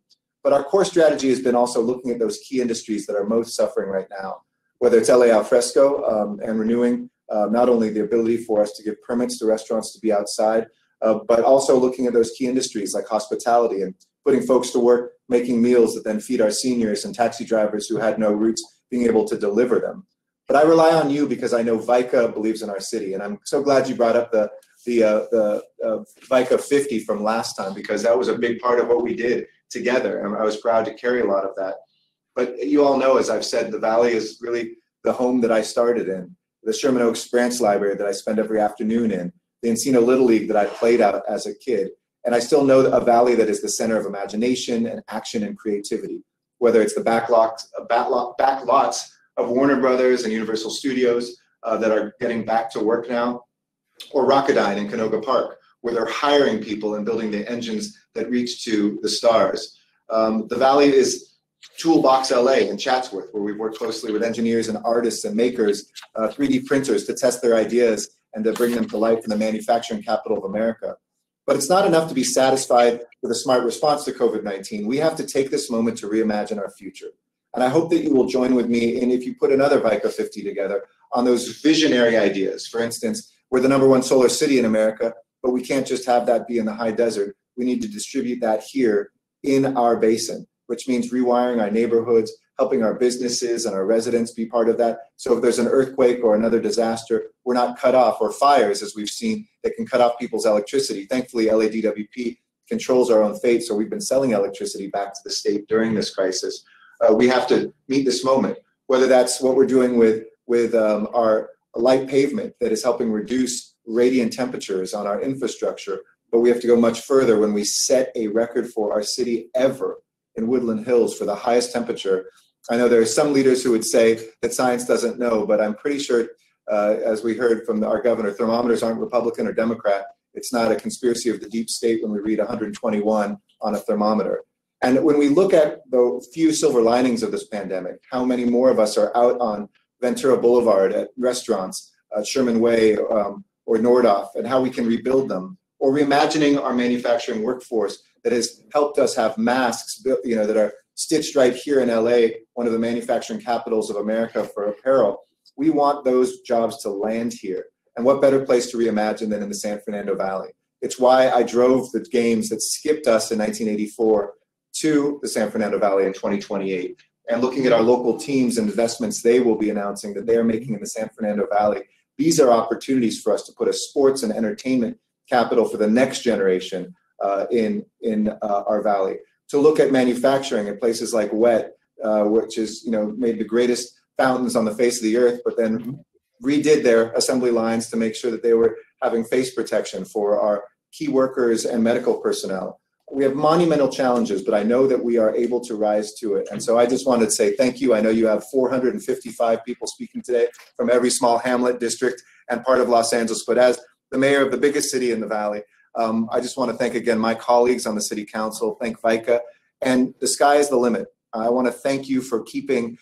But our core strategy has been also looking at those key industries that are most suffering right now, whether it's LA Alfresco and renewing not only the ability for us to give permits to restaurants to be outside, but also looking at those key industries like hospitality and putting folks to work making meals that then feed our seniors and taxi drivers who had no routes being able to deliver them. But I rely on you because I know VICA believes in our city. And I'm so glad you brought up the VICA 50 from last time, because that was a big part of what we did together. And I was proud to carry a lot of that. But you all know, as I've said, the Valley is really the home that I started in, the Sherman Oaks Branch Library that I spend every afternoon in, the Encino Little League that I played out as a kid. And I still know a Valley that is the center of imagination and action and creativity, whether it's the backlots of Warner Brothers and Universal Studios that are getting back to work now, or Rocketdyne in Canoga Park, where they're hiring people and building the engines that reach to the stars. The Valley is Toolbox LA in Chatsworth, where we've worked closely with engineers and artists and makers, 3D printers to test their ideas and to bring them to life in the manufacturing capital of America. But it's not enough to be satisfied with a smart response to COVID-19. We have to take this moment to reimagine our future. And I hope that you will join with me in, if you put another VICA 50 together, on those visionary ideas. For instance, we're the #1 solar city in America, but we can't just have that be in the high desert. We need to distribute that here in our basin, which means rewiring our neighborhoods, helping our businesses and our residents be part of that. So if there's an earthquake or another disaster, we're not cut off, or fires, as we've seen, that can cut off people's electricity. Thankfully, LADWP controls our own fate, so we've been selling electricity back to the state during this crisis. We have to meet this moment, whether that's what we're doing with our light pavement that is helping reduce radiant temperatures on our infrastructure, but we have to go much further when we set a record for our city ever in Woodland Hills for the highest temperature. I know there are some leaders who would say that science doesn't know, but I'm pretty sure, as we heard from our governor, thermometers aren't Republican or Democrat. It's not a conspiracy of the deep state when we read 121 on a thermometer. And when we look at the few silver linings of this pandemic, how many more of us are out on Ventura Boulevard at restaurants, Sherman Way or Nordhoff, and how we can rebuild them, or reimagining our manufacturing workforce that has helped us have masks, that are stitched right here in LA, one of the manufacturing capitals of America for apparel. We want those jobs to land here. And what better place to reimagine than in the San Fernando Valley? It's why I drove the games that skipped us in 1984 to the San Fernando Valley in 2028. And looking at our local teams and investments they will be announcing that they are making in the San Fernando Valley, these are opportunities for us to put a sports and entertainment capital for the next generation in our valley. To look at manufacturing at places like WET, which is made the greatest fountains on the face of the earth, but then redid their assembly lines to make sure that they were having face protection for our key workers and medical personnel. We have monumental challenges, but I know that we are able to rise to it. And so I just wanted to say thank you. I know you have 455 people speaking today from every small hamlet, district, and part of Los Angeles. But as the mayor of the biggest city in the Valley, I just want to thank again my colleagues on the city council, thank VICA, and the sky is the limit. I want to thank you for keeping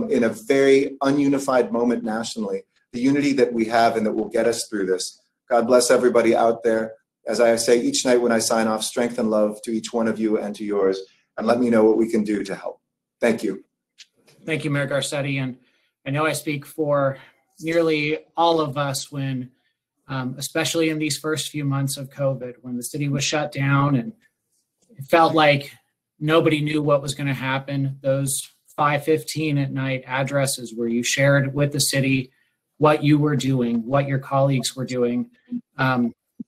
in a very ununified moment nationally, the unity that we have and that will get us through this. God bless everybody out there. As I say each night when I sign off, strength and love to each one of you and to yours, and let me know what we can do to help. Thank you. Thank you, Mayor Garcetti. And I know I speak for nearly all of us when, especially in these first few months of COVID, when the city was shut down and it felt like nobody knew what was going to happen. Those 5:15 at night addresses where you shared with the city what you were doing, what your colleagues were doing,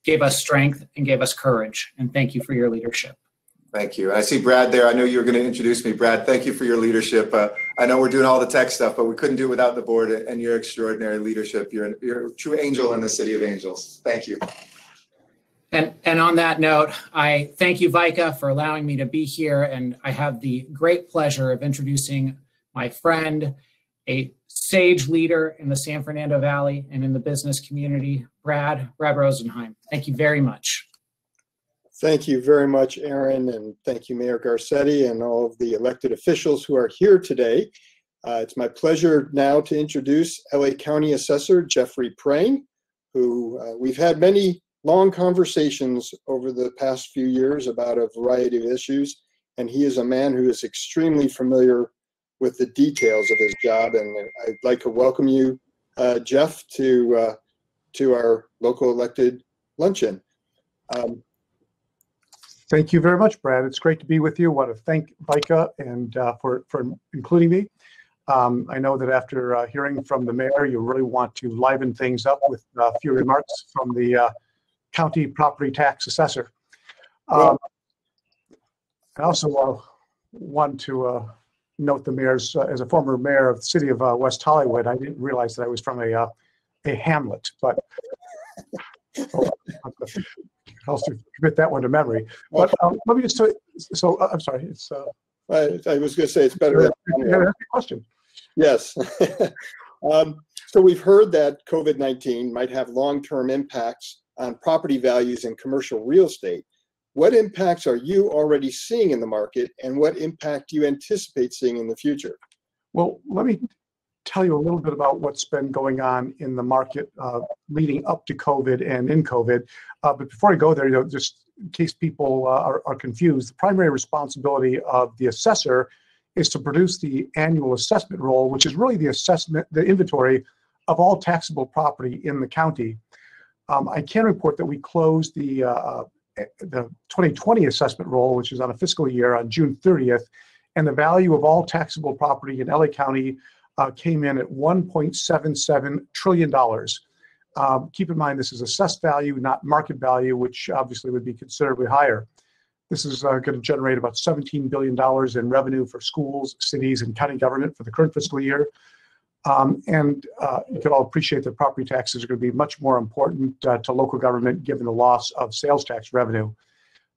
gave us strength and gave us courage. And thank you for your leadership. Thank you. I see Brad there. I know you were going to introduce me. Brad, thank you for your leadership. I know we're doing all the tech stuff, but we couldn't do it without the board and your extraordinary leadership. You're a true angel in the city of angels. Thank you. And on that note, I thank you, VICA, for allowing me to be here. And I have the great pleasure of introducing my friend, a sage leader in the San Fernando Valley and in the business community, Brad Rosenheim. Thank you very much. Thank you very much, Aaron, and thank you, Mayor Garcetti, and all of the elected officials who are here today. It's my pleasure now to introduce LA County Assessor Jeffrey Prane, who we've had many long conversations over the past few years about a variety of issues, and he is a man who is extremely familiar with the details of his job. And I'd like to welcome you, Jeff, to our local elected luncheon. Thank you very much, Brad. It's great to be with you. I want to thank VICA and for including me. I know that after hearing from the mayor, you really want to liven things up with a few remarks from the county property tax assessor. I also want to note the mayor's, as a former mayor of the city of West Hollywood, I didn't realize that I was from a hamlet, but I'll commit that one to memory. But let me just say, so I'm sorry, it's. I was going to say it's better. That's a question. Yes. So we've heard that COVID-19 might have long-term impacts on property values in commercial real estate. What impacts are you already seeing in the market, and what impact do you anticipate seeing in the future? Well, let me tell you a little bit about what's been going on in the market leading up to COVID and in COVID. But before I go there, just in case people are confused, the primary responsibility of the assessor is to produce the annual assessment roll, which is really the inventory of all taxable property in the county. I can report that we closed the 2020 assessment roll, which is on a fiscal year, on June 30th, and the value of all taxable property in LA County came in at $1.77 trillion. Keep in mind, this is assessed value, not market value, which obviously would be considerably higher. This is going to generate about $17 billion in revenue for schools, cities, and county government for the current fiscal year. You can all appreciate that property taxes are going to be much more important to local government given the loss of sales tax revenue.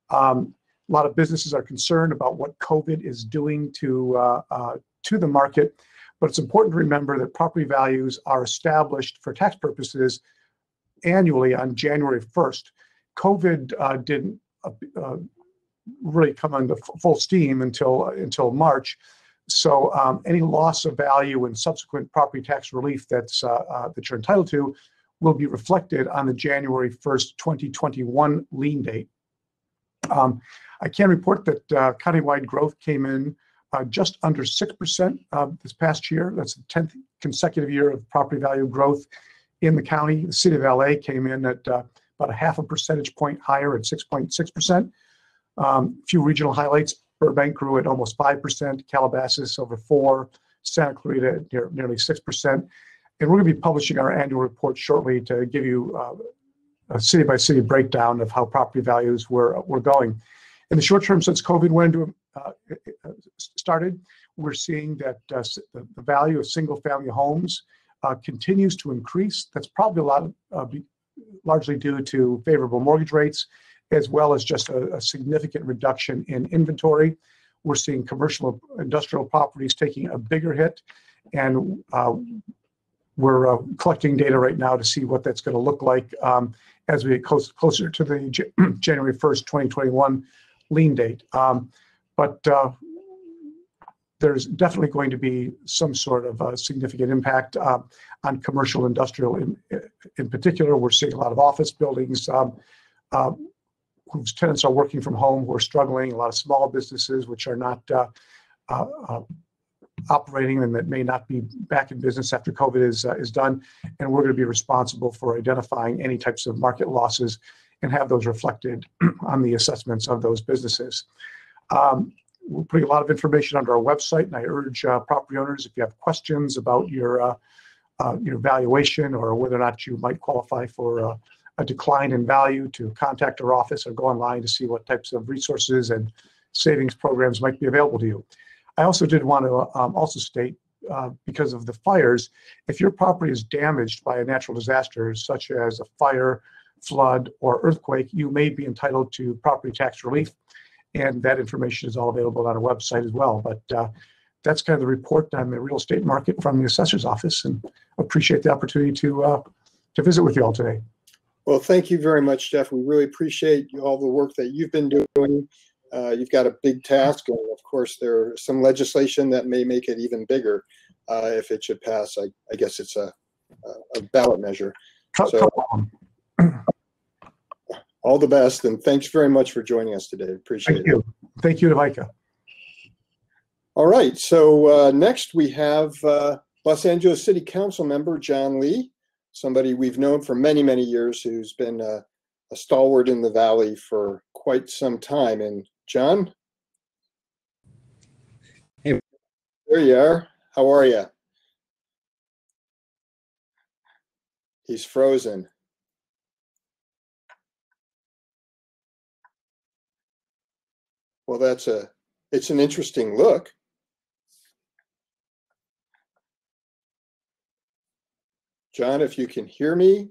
A lot of businesses are concerned about what COVID is doing to the market, but it's important to remember that property values are established for tax purposes annually on January 1st. COVID didn't really come into full steam until March. So any loss of value and subsequent property tax relief that you're entitled to will be reflected on the January 1st, 2021 lien date. I can report that countywide growth came in just under 6% this past year. That's the 10th consecutive year of property value growth in the county. The city of LA came in at about a half a percentage point higher at 6.6%. Few regional highlights: Burbank grew at almost 5%, Calabasas over 4%, Santa Clarita at nearly 6%. And we're going to be publishing our annual report shortly to give you a city-by-city breakdown of how property values were going. In the short term, since COVID started, we're seeing that the value of single-family homes continues to increase. That's probably largely due to favorable mortgage rates, as well as just a significant reduction in inventory. We're seeing commercial industrial properties taking a bigger hit, and we're collecting data right now to see what that's going to look like as we get closer to the January 1st, 2021 lien date. But there's definitely going to be some sort of significant impact on commercial industrial in particular. We're seeing a lot of office buildings whose tenants are working from home, who are struggling, a lot of small businesses which are not operating and that may not be back in business after COVID is done. And we're going to be responsible for identifying any types of market losses and have those reflected on the assessments of those businesses. We're putting a lot of information under our website, and I urge property owners, if you have questions about your valuation or whether or not you might qualify for a decline in value, to contact our office or go online to see what types of resources and savings programs might be available to you. I also did want to also state, because of the fires, if your property is damaged by a natural disaster such as a fire, flood, or earthquake, you may be entitled to property tax relief, and that information is all available on our website as well. But that's kind of the report on the real estate market from the assessor's office, and appreciate the opportunity to visit with you all today. Well, thank you very much, Jeff. We really appreciate all the work that you've been doing. You've got a big task, and of course, there's some legislation that may make it even bigger if it should pass. I guess it's a ballot measure. So, all the best, and thanks very much for joining us today. Appreciate it. Thank you. Thank you to VICA. All right, so next we have Los Angeles City Council member John Lee, somebody we've known for many, many years, who's been a stalwart in the Valley for quite some time. And John? Hey. There you are. How are you? He's frozen. Well, it's an interesting look. John, if you can hear me,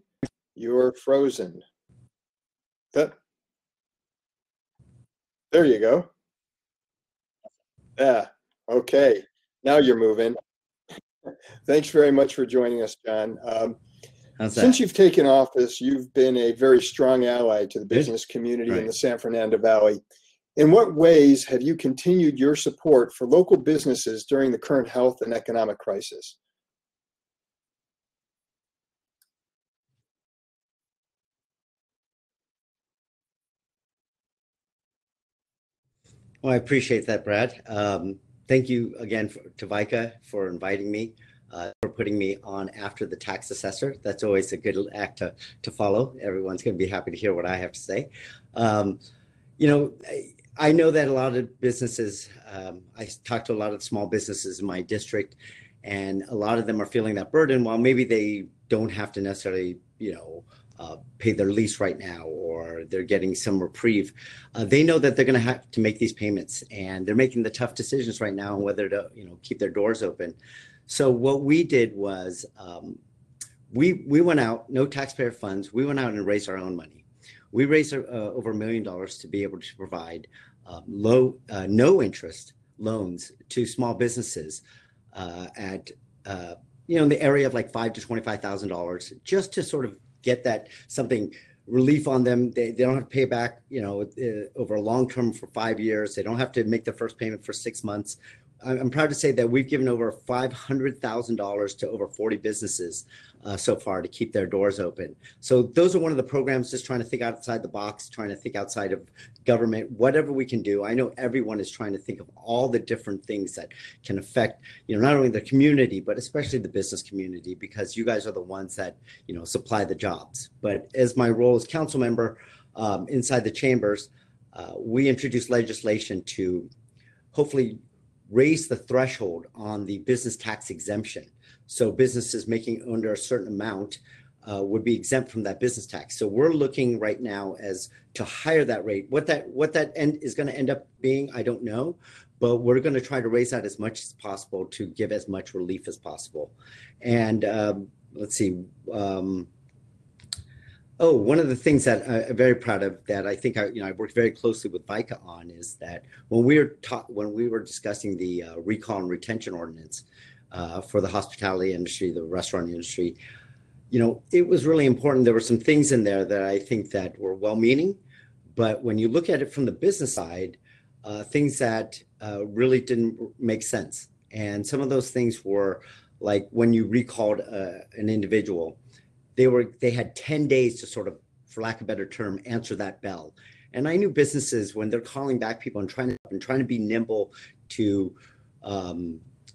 you're frozen. There you go. Yeah, okay. Now you're moving. Thanks very much for joining us, John. Since you've taken office, you've been a very strong ally to the business community in the San Fernando Valley. In what ways have you continued your support for local businesses during the current health and economic crisis? Well, I appreciate that, Brad. Thank you again to VICA for inviting me, for putting me on after the tax assessor. That's always a good act to follow. Everyone's going to be happy to hear what I have to say. You know, I know that a lot of businesses, I talk to a lot of small businesses in my district, and a lot of them are feeling that burden. While maybe they don't have to necessarily, you know, pay their lease right now, or they're getting some reprieve. They know that they're going to have to make these payments, and they're making the tough decisions right now on whether to, you know, keep their doors open. So what we did was we went out, no taxpayer funds. We went out and raised our own money. We raised over $1 million to be able to provide no interest loans to small businesses at you know, in the area of like $5,000 to $25,000, just to sort of get that something relief on them. They don't have to pay back, you know, over a long term for 5 years. They don't have to make the first payment for 6 months. I'm proud to say that we've given over $500,000 to over 40 businesses so far to keep their doors open. So those are one of the programs, just trying to think outside the box, trying to think outside of government, whatever we can do. I know everyone is trying to think of all the different things that can affect, you know, not only the community, but especially the business community, because you guys are the ones that, you know, supply the jobs. But as my role as council member inside the chambers, we introduced legislation to hopefully raise the threshold on the business tax exemption. So businesses making under a certain amount would be exempt from that business tax. So we're looking right now as to higher that rate. What that end is going to end up being, I don't know, but we're going to try to raise that as much as possible to give as much relief as possible. And let's see. Oh, one of the things that I'm very proud of that I think I worked very closely with VICA on is that when we were discussing the recall and retention ordinance for the hospitality industry, the restaurant industry, you know, it was really important. There were some things in there that I think that were well-meaning, but when you look at it from the business side, things that really didn't make sense. And some of those things were like when you recalled an individual, they had 10 days to sort of, for lack of a better term, answer that bell. And I knew businesses, when they're calling back people and trying to be nimble to,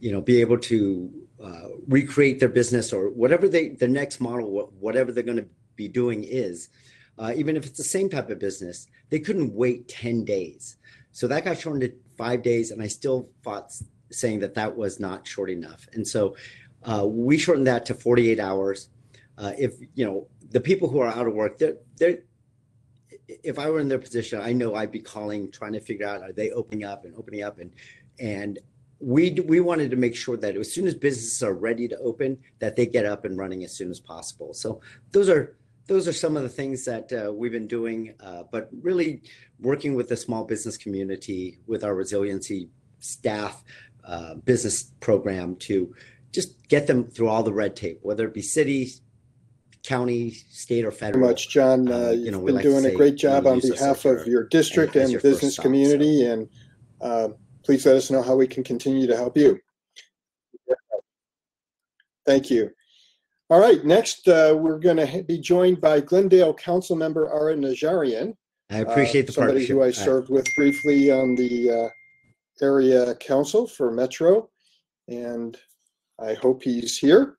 you know, be able to recreate their business or whatever the next model, whatever they're going to be doing is, even if it's the same type of business, they couldn't wait 10 days. So that got shortened to 5 days, and I still fought saying that was not short enough. And so we shortened that to 48 hours. If, you know, the people who are out of work, if I were in their position, I know I'd be calling, trying to figure out, are they opening up, and we wanted to make sure that as soon as businesses are ready to open, that they get up and running as soon as possible. So those are some of the things that we've been doing, but really working with the small business community, with our resiliency staff business program to just get them through all the red tape, whether it be cities, county, state, or federal. Very much, John. You've been doing a great job on behalf of your district and the business community, and please let us know how we can continue to help you. Thank you. All right, next we're going to be joined by Glendale Council Member Ara Najarian. I appreciate the somebody partnership. Who I served with briefly on the area council for Metro, and I hope he's here.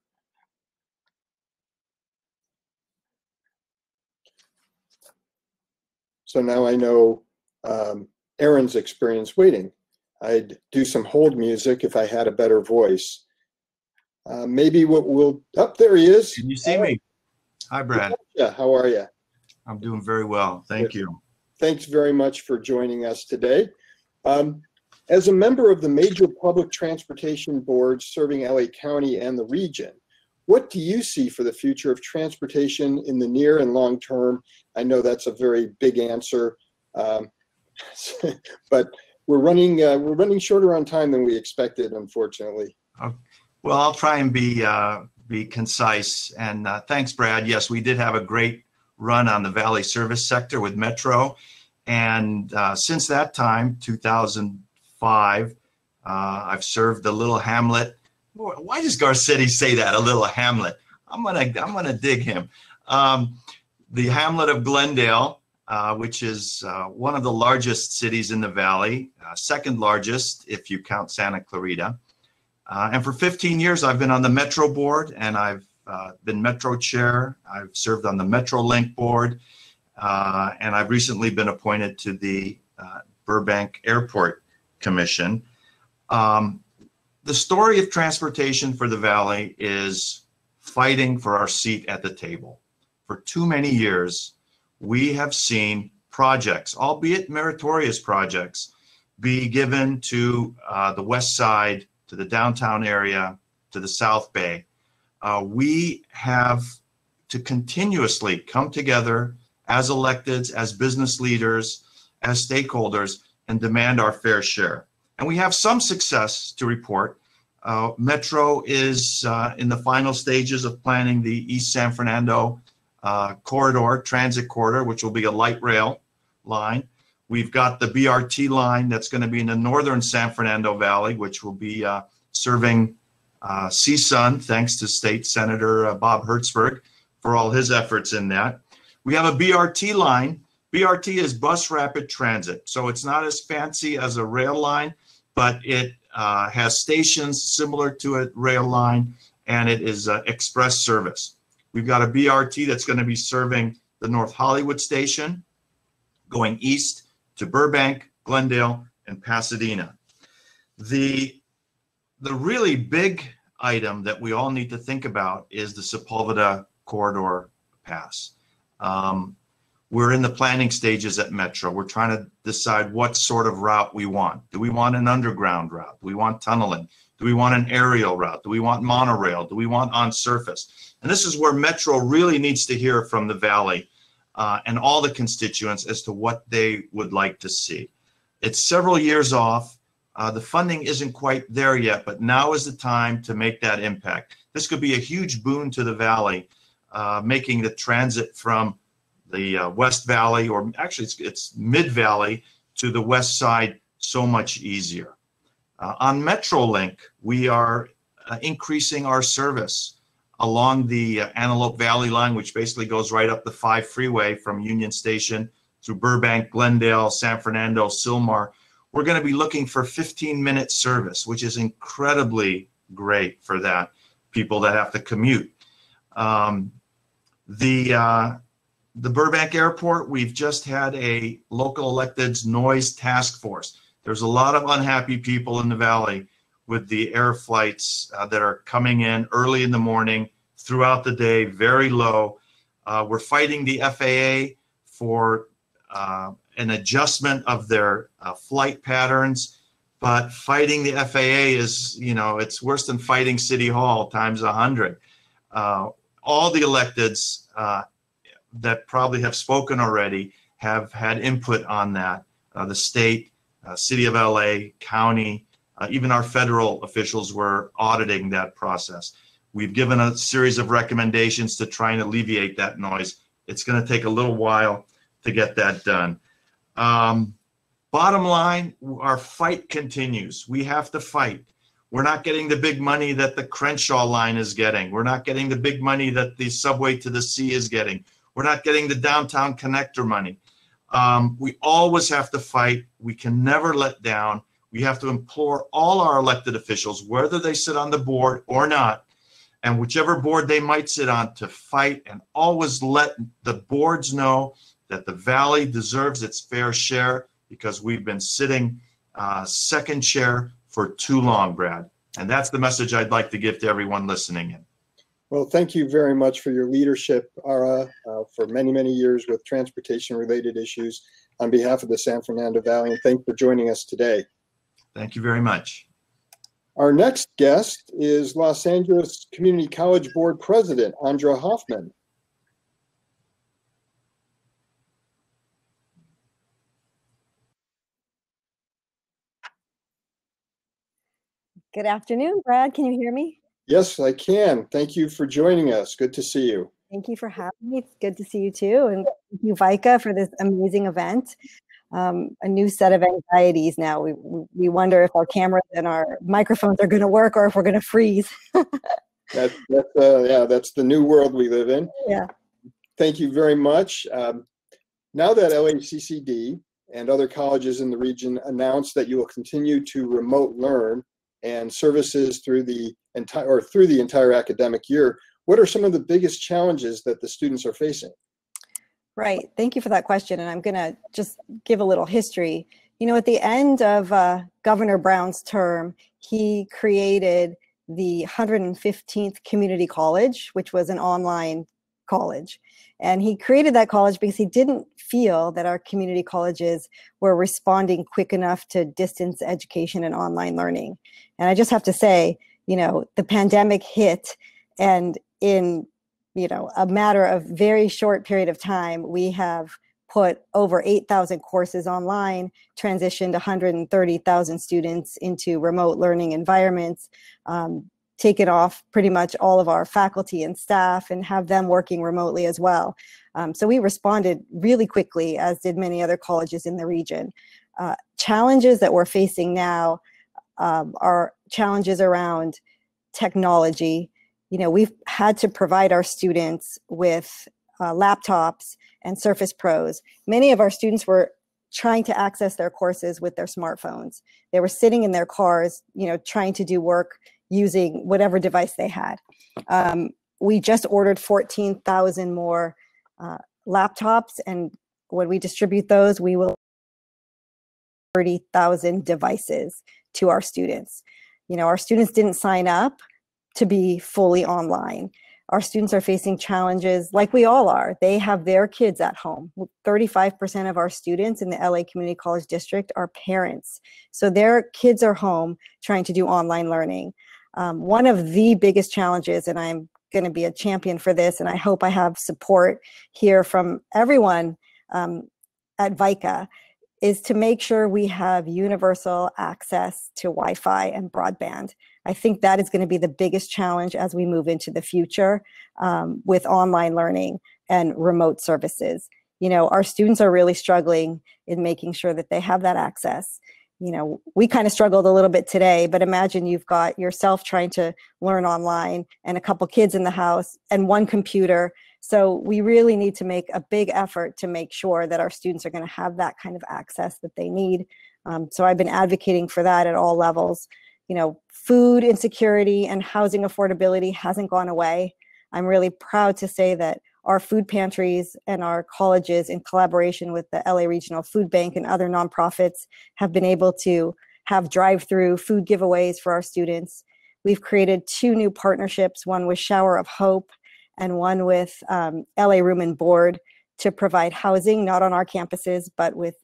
So now I know Aaron's experience waiting. I'd do some hold music if I had a better voice. Maybe what we'll, up there he is. Can you see me? Hi, Brad. Yeah, how are you? I'm doing very well. Thank you. Thanks very much for joining us today. As a member of the major public transportation boards serving LA County and the region, what do you see for the future of transportation in the near and long term? I know that's a very big answer, but we're running shorter on time than we expected, unfortunately. Well, I'll try and be concise. And thanks, Brad. Yes, we did have a great run on the Valley service sector with Metro. And since that time, 2005, I've served the little hamlet. Why does Garcetti say that, a little hamlet? I'm gonna dig him. The hamlet of Glendale, which is one of the largest cities in the Valley, second largest if you count Santa Clarita. And for 15 years, I've been on the Metro board, and I've been Metro chair. I've served on the MetroLink board, and I've recently been appointed to the Burbank Airport Commission. The story of transportation for the Valley is fighting for our seat at the table. For too many years, we have seen projects, albeit meritorious projects, be given to the West Side, to the downtown area, to the South Bay. We have to continuously come together as electeds, as business leaders, as stakeholders, and demand our fair share. And we have some success to report. Metro is in the final stages of planning the East San Fernando corridor, transit corridor, which will be a light rail line. We've got the BRT line that's going to be in the northern San Fernando Valley, which will be serving CSUN, thanks to State Senator Bob Hertzberg for all his efforts in that. We have a BRT line. BRT is bus rapid transit, so it's not as fancy as a rail line, but it has stations similar to a rail line, and it is express service. We've got a BRT that's going to be serving the North Hollywood station, going east to Burbank, Glendale, and Pasadena. The really big item that we all need to think about is the Sepulveda corridor pass. We're in the planning stages at Metro. We're trying to decide what sort of route we want. Do we want an underground route? Do we want tunneling? Do we want an aerial route? Do we want monorail? Do we want on surface? And this is where Metro really needs to hear from the Valley and all the constituents as to what they would like to see. It's several years off. The funding isn't quite there yet, but now is the time to make that impact. This could be a huge boon to the Valley, making the transit from the West Valley, or actually it's Mid-Valley, to the West Side so much easier. On MetroLink, we are increasing our service along the Antelope Valley line, which basically goes right up the 5 freeway from Union Station through Burbank, Glendale, San Fernando, Sylmar. We're going to be looking for 15-minute service, which is incredibly great for that people that have to commute. The Burbank Airport, we've just had a local electeds noise task force. There's a lot of unhappy people in the Valley with the air flights that are coming in early in the morning, throughout the day, very low. We're fighting the FAA for an adjustment of their flight patterns, but fighting the FAA is, it's worse than fighting City Hall times 100. All the electeds that probably have spoken already have had input on that. The state, city of LA, county, even our federal officials were auditing that process. We've given a series of recommendations to try and alleviate that noise. It's going to take a little while to get that done. Bottom line, our fight continues. We have to fight. We're not getting the big money that the Crenshaw line is getting. We're not getting the big money that the Subway to the Sea is getting. We're not getting the downtown connector money. We always have to fight. We can never let down. We have to implore all our elected officials, whether they sit on the board or not, and whichever board they might sit on, to fight and always let the boards know that the Valley deserves its fair share, because we've been sitting second chair for too long, Brad. And that's the message I'd like to give to everyone listening in. Well, thank you very much for your leadership, Ara, for many, many years with transportation-related issues on behalf of the San Fernando Valley, and thanks for joining us today. Thank you very much. Our next guest is Los Angeles Community College Board President, Andra Hoffman. Good afternoon, Brad. Can you hear me? Yes, I can. Thank you for joining us. Good to see you. Thank you for having me. It's good to see you too. And thank you, Vika, for this amazing event. A new set of anxieties now. We wonder if our cameras and our microphones are going to work or if we're going to freeze. That's the new world we live in. Yeah. Thank you very much. Now that LACCD and other colleges in the region announced that you will continue to remote learn and services through the entire academic year, what are some of the biggest challenges that the students are facing? Right. Thank you for that question. And I'm going to just give a little history. You know, at the end of Governor Brown's term, he created the 115th Community College, which was an online college. And he created that college because he didn't feel that our community colleges were responding quick enough to distance education and online learning. And I just have to say, you know, the pandemic hit, and in, you know, a matter of very short period of time, we have put over 8,000 courses online, transitioned 130,000 students into remote learning environments, taken off pretty much all of our faculty and staff and have them working remotely as well. So we responded really quickly, as did many other colleges in the region. Challenges that we're facing now are challenges around technology. You know, we've had to provide our students with laptops and Surface Pros. Many of our students were trying to access their courses with their smartphones. They were sitting in their cars, you know, trying to do work using whatever device they had. We just ordered 14,000 more laptops, and when we distribute those, we will 30,000 devices to our students. You know, our students didn't sign up to be fully online. Our students are facing challenges like we all are. They have their kids at home. 35% of our students in the LA Community College District are parents. So their kids are home trying to do online learning. One of the biggest challenges, and I'm going to be a champion for this, and I hope I have support here from everyone at VICA, is to make sure we have universal access to Wi-Fi and broadband. I think that is going to be the biggest challenge as we move into the future with online learning and remote services. You know, our students are really struggling in making sure that they have that access. You know, we kind of struggled a little bit today, but imagine you've got yourself trying to learn online and a couple kids in the house and one computer. So we really need to make a big effort to make sure that our students are going to have that kind of access that they need. So I've been advocating for that at all levels. You know, food insecurity and housing affordability hasn't gone away. I'm really proud to say that our food pantries and our colleges, in collaboration with the LA Regional Food Bank and other nonprofits, have been able to have drive-through food giveaways for our students. We've created 2 new partnerships, one with Shower of Hope and one with LA Room and Board, to provide housing, not on our campuses, but with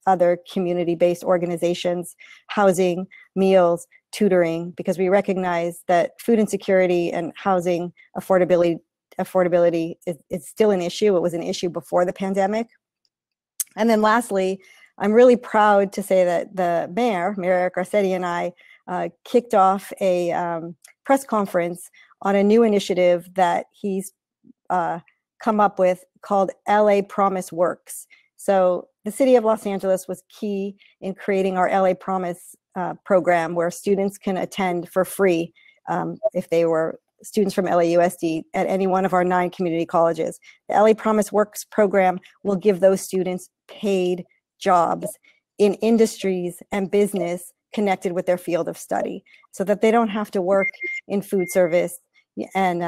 other community-based organizations, housing, meals, tutoring, because we recognize that food insecurity and housing affordability is still an issue. It was an issue before the pandemic. And then lastly, I'm really proud to say that the Mayor Eric Garcetti, and I kicked off a press conference on a new initiative that he's come up with called LA Promise Works. So the city of Los Angeles was key in creating our LA Promise program, where students can attend for free if they were students from LAUSD at any one of our 9 community colleges. The LA Promise Works program will give those students paid jobs in industries and business connected with their field of study, so that they don't have to work in food service and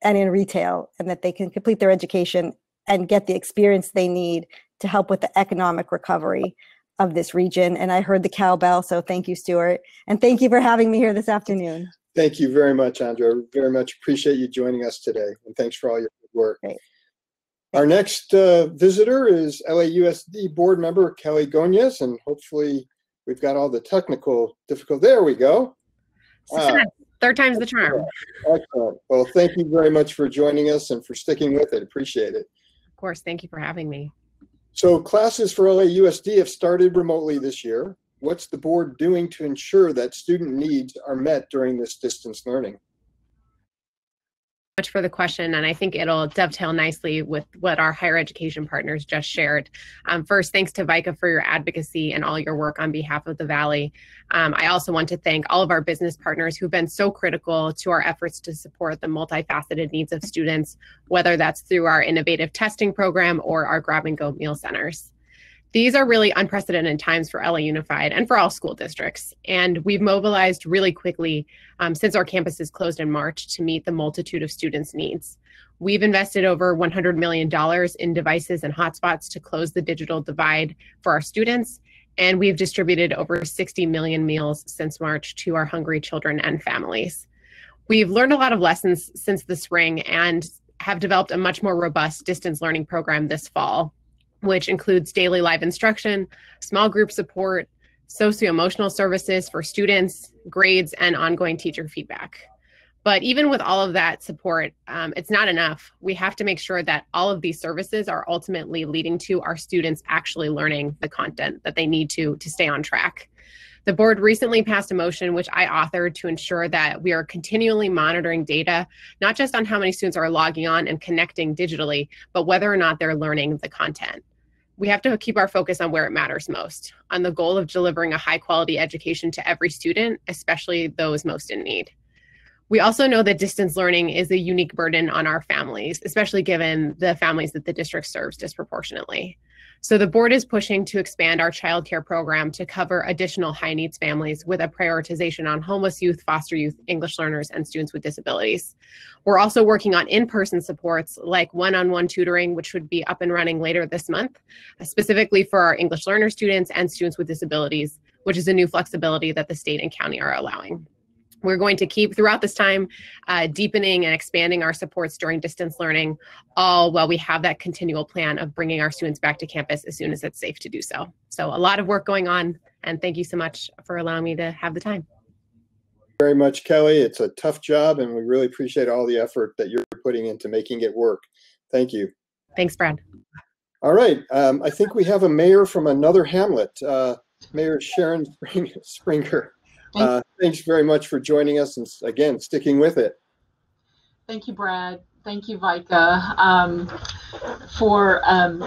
in retail, and that they can complete their education and get the experience they need to help with the economic recovery of this region. And I heard the cowbell, so thank you, Stuart. And thank you for having me here this afternoon. Thank you very much, Andrea. Very much appreciate you joining us today. And thanks for all your good work. Great. Our next visitor is LAUSD board member Kelly Gonyez, and hopefully we've got all the technical difficulty. There we go. Third time's the charm. Excellent. Well, thank you very much for joining us and for sticking with it. Appreciate it. Of course. Thank you for having me. So classes for LAUSD have started remotely this year. What's the board doing to ensure that student needs are met during this distance learning? Much for the question, and I think it'll dovetail nicely with what our higher education partners just shared. First, thanks to VICA for your advocacy and all your work on behalf of the Valley. I also want to thank all of our business partners who've been so critical to our efforts to support the multifaceted needs of students, whether that's through our innovative testing program or our grab-and-go meal centers. These are really unprecedented times for LA Unified and for all school districts. And we've mobilized really quickly since our campuses closed in March to meet the multitude of students' needs. We've invested over $100 million in devices and hotspots to close the digital divide for our students. And we've distributed over 60 million meals since March to our hungry children and families. We've learned a lot of lessons since the spring and have developed a much more robust distance learning program this fall, which includes daily live instruction, small group support, socio-emotional services for students, grades, and ongoing teacher feedback. But even with all of that support, it's not enough. We have to make sure that all of these services are ultimately leading to our students actually learning the content that they need to stay on track. The board recently passed a motion which I authored to ensure that we are continually monitoring data, not just on how many students are logging on and connecting digitally, but whether or not they're learning the content. We have to keep our focus on where it matters most, on the goal of delivering a high quality education to every student, especially those most in need. We also know that distance learning is a unique burden on our families, especially given the families that the district serves disproportionately. So the board is pushing to expand our childcare program to cover additional high needs families with a prioritization on homeless youth, foster youth, English learners, and students with disabilities. We're also working on in-person supports like one-on-one tutoring, which would be up and running later this month, specifically for our English learner students and students with disabilities, which is a new flexibility that the state and county are allowing. We're going to keep throughout this time deepening and expanding our supports during distance learning, all while we have that continual plan of bringing our students back to campus as soon as it's safe to do so. So a lot of work going on, and thank you so much for allowing me to have the time. Very much, Kelly. It's a tough job, and we really appreciate all the effort that you're putting into making it work. Thank you. Thanks, Brad. All right. I think we have a mayor from another hamlet, Mayor Sharon Springer. Thanks very much for joining us and again, sticking with it. Thank you, Brad. Thank you, VICA, for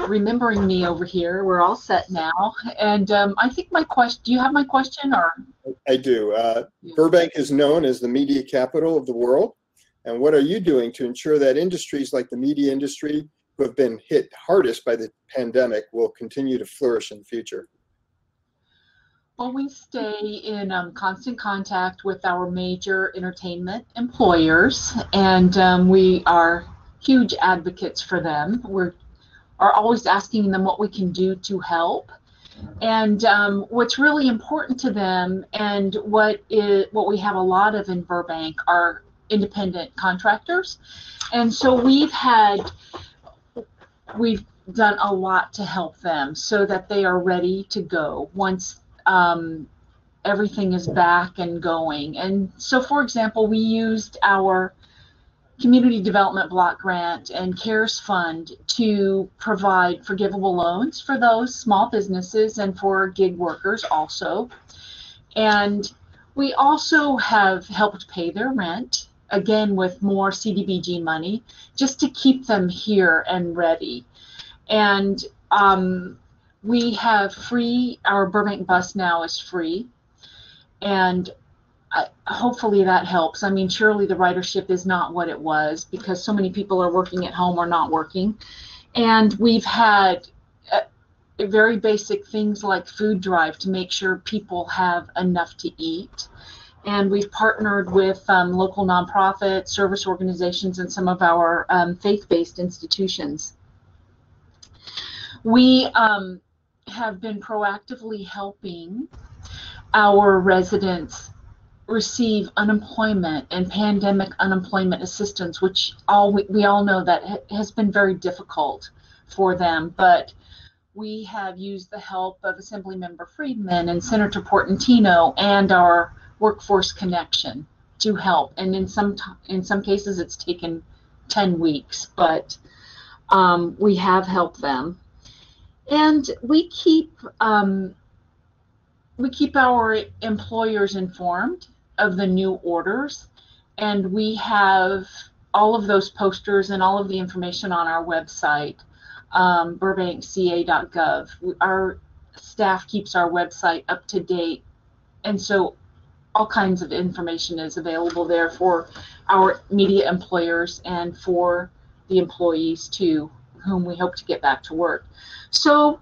remembering me over here. We're all set now. And I think my question, do you have my question or? I do. Burbank is known as the media capital of the world. And what are you doing to ensure that industries like the media industry, who have been hit hardest by the pandemic, will continue to flourish in the future? Well, we stay in constant contact with our major entertainment employers, and we are huge advocates for them. We are always asking them what we can do to help, and what's really important to them, and what we have a lot of in Burbank are independent contractors, and so we've done a lot to help them so that they are ready to go once everything is back and going. And so, for example, we used our community development block grant and CARES fund to provide forgivable loans for those small businesses and for gig workers also. And we also have helped pay their rent, again with more CDBG money, just to keep them here and ready. And we have our Burbank bus now is free, and hopefully that helps. I mean, surely the ridership is not what it was because so many people are working at home or not working. And we've had very basic things like food drive to make sure people have enough to eat. And we've partnered with local nonprofit service organizations and some of our faith-based institutions. We have been proactively helping our residents receive unemployment and pandemic unemployment assistance, which we all know that has been very difficult for them. But we have used the help of Assemblymember Friedman and Senator Portantino and our Workforce Connection to help. And in some cases, it's taken 10 weeks, but we have helped them. And we keep our employers informed of the new orders, and we have all of those posters and all of the information on our website, burbankca.gov. Our staff keeps our website up to date, and so all kinds of information is available there for our immediate employers and for the employees too, whom we hope to get back to work. So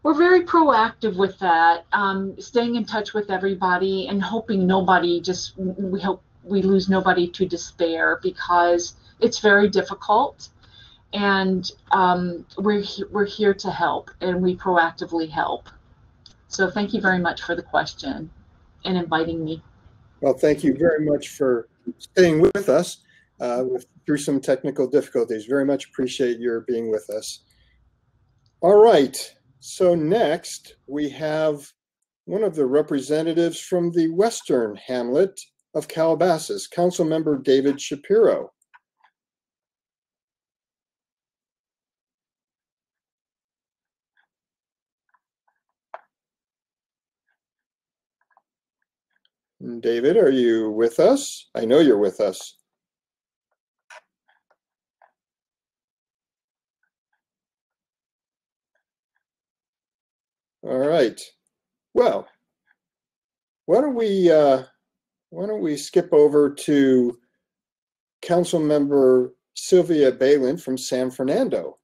we're very proactive with that, staying in touch with everybody and hoping we hope we lose nobody to despair, because it's very difficult, and we're here to help, and we proactively help. So thank you very much for the question and inviting me. Well, thank you very much for staying with us through some technical difficulties. Very much appreciate your being with us. All right. So next, we have one of the representatives from the Western Hamlet of Calabasas, Councilmember David Shapiro. David, are you with us? I know you're with us. All right. Well, why don't we skip over to Councilmember Sylvia Balin from San Fernando.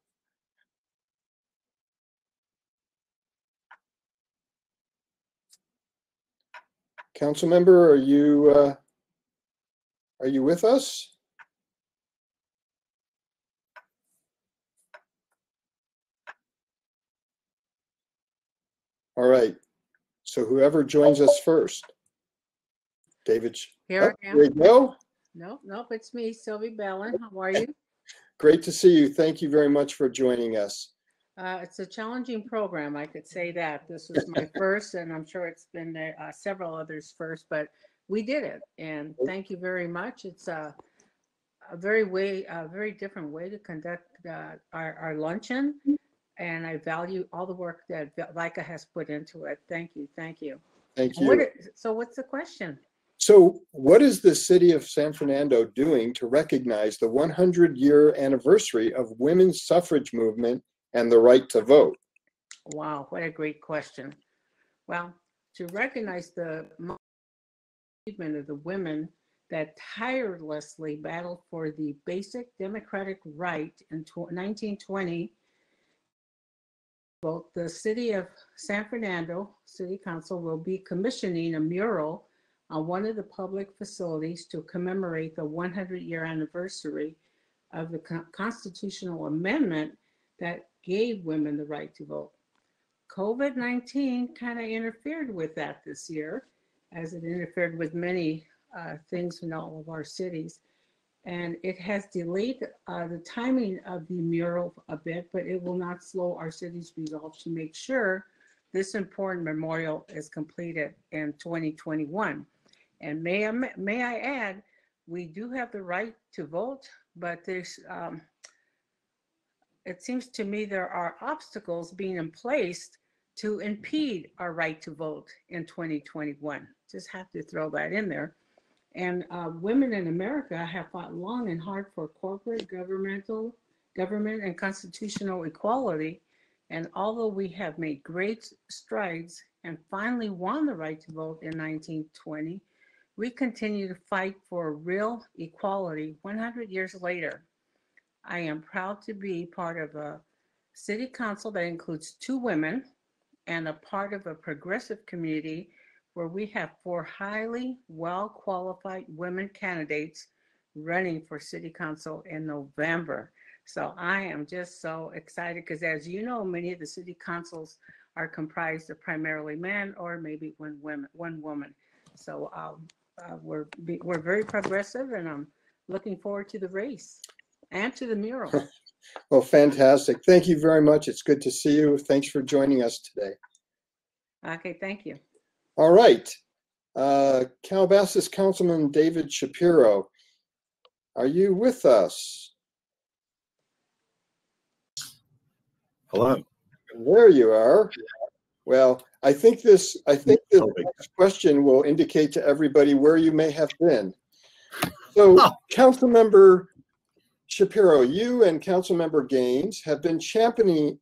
Councilmember, are you with us? All right. So whoever joins us first. David. Here I am. There you go. Nope, it's me, Sylvie Ballin. How are you? Great to see you. Thank you very much for joining us. It's a challenging program, I could say that. This was my first, and I'm sure it's been several others first, but we did it. And thank you very much. It's a very different way to conduct our luncheon. And I value all the work that Vika has put into it. Thank you. Thank you. Thank you. So what's the question? So what is the city of San Fernando doing to recognize the 100-year anniversary of women's suffrage movement and the right to vote? Wow, what a great question. Well, to recognize the movement of the women that tirelessly battled for the basic democratic right in 1920, both the city of San Fernando City Council will be commissioning a mural on one of the public facilities to commemorate the 100-year anniversary of the constitutional amendment that gave women the right to vote. COVID-19 kind of interfered with that this year, as it interfered with many things in all of our cities. And it has delayed the timing of the mural a bit, but it will not slow our city's resolve to make sure this important memorial is completed in 2021. And may I add, we do have the right to vote, but there's it seems to me there are obstacles being placed to impede our right to vote in 2021. Just have to throw that in there. And women in America have fought long and hard for corporate, government, and constitutional equality. And although we have made great strides and finally won the right to vote in 1920, we continue to fight for real equality 100 years later. I am proud to be part of a city council that includes 2 women and a part of a progressive community where we have 4 highly well-qualified women candidates running for city council in November. So I am just so excited because, as you know, many of the city councils are comprised of primarily men or maybe one woman. So we're very progressive, and I'm looking forward to the race and to the mural. Well, fantastic. Thank you very much. It's good to see you. Thanks for joining us today. Okay, thank you. All right. Calabasas Councilman David Shapiro, are you with us? Hello. There you are. Well, I think this next question will indicate to everybody where you may have been. So, Councilmember Shapiro, you and Councilmember Gaines have been championing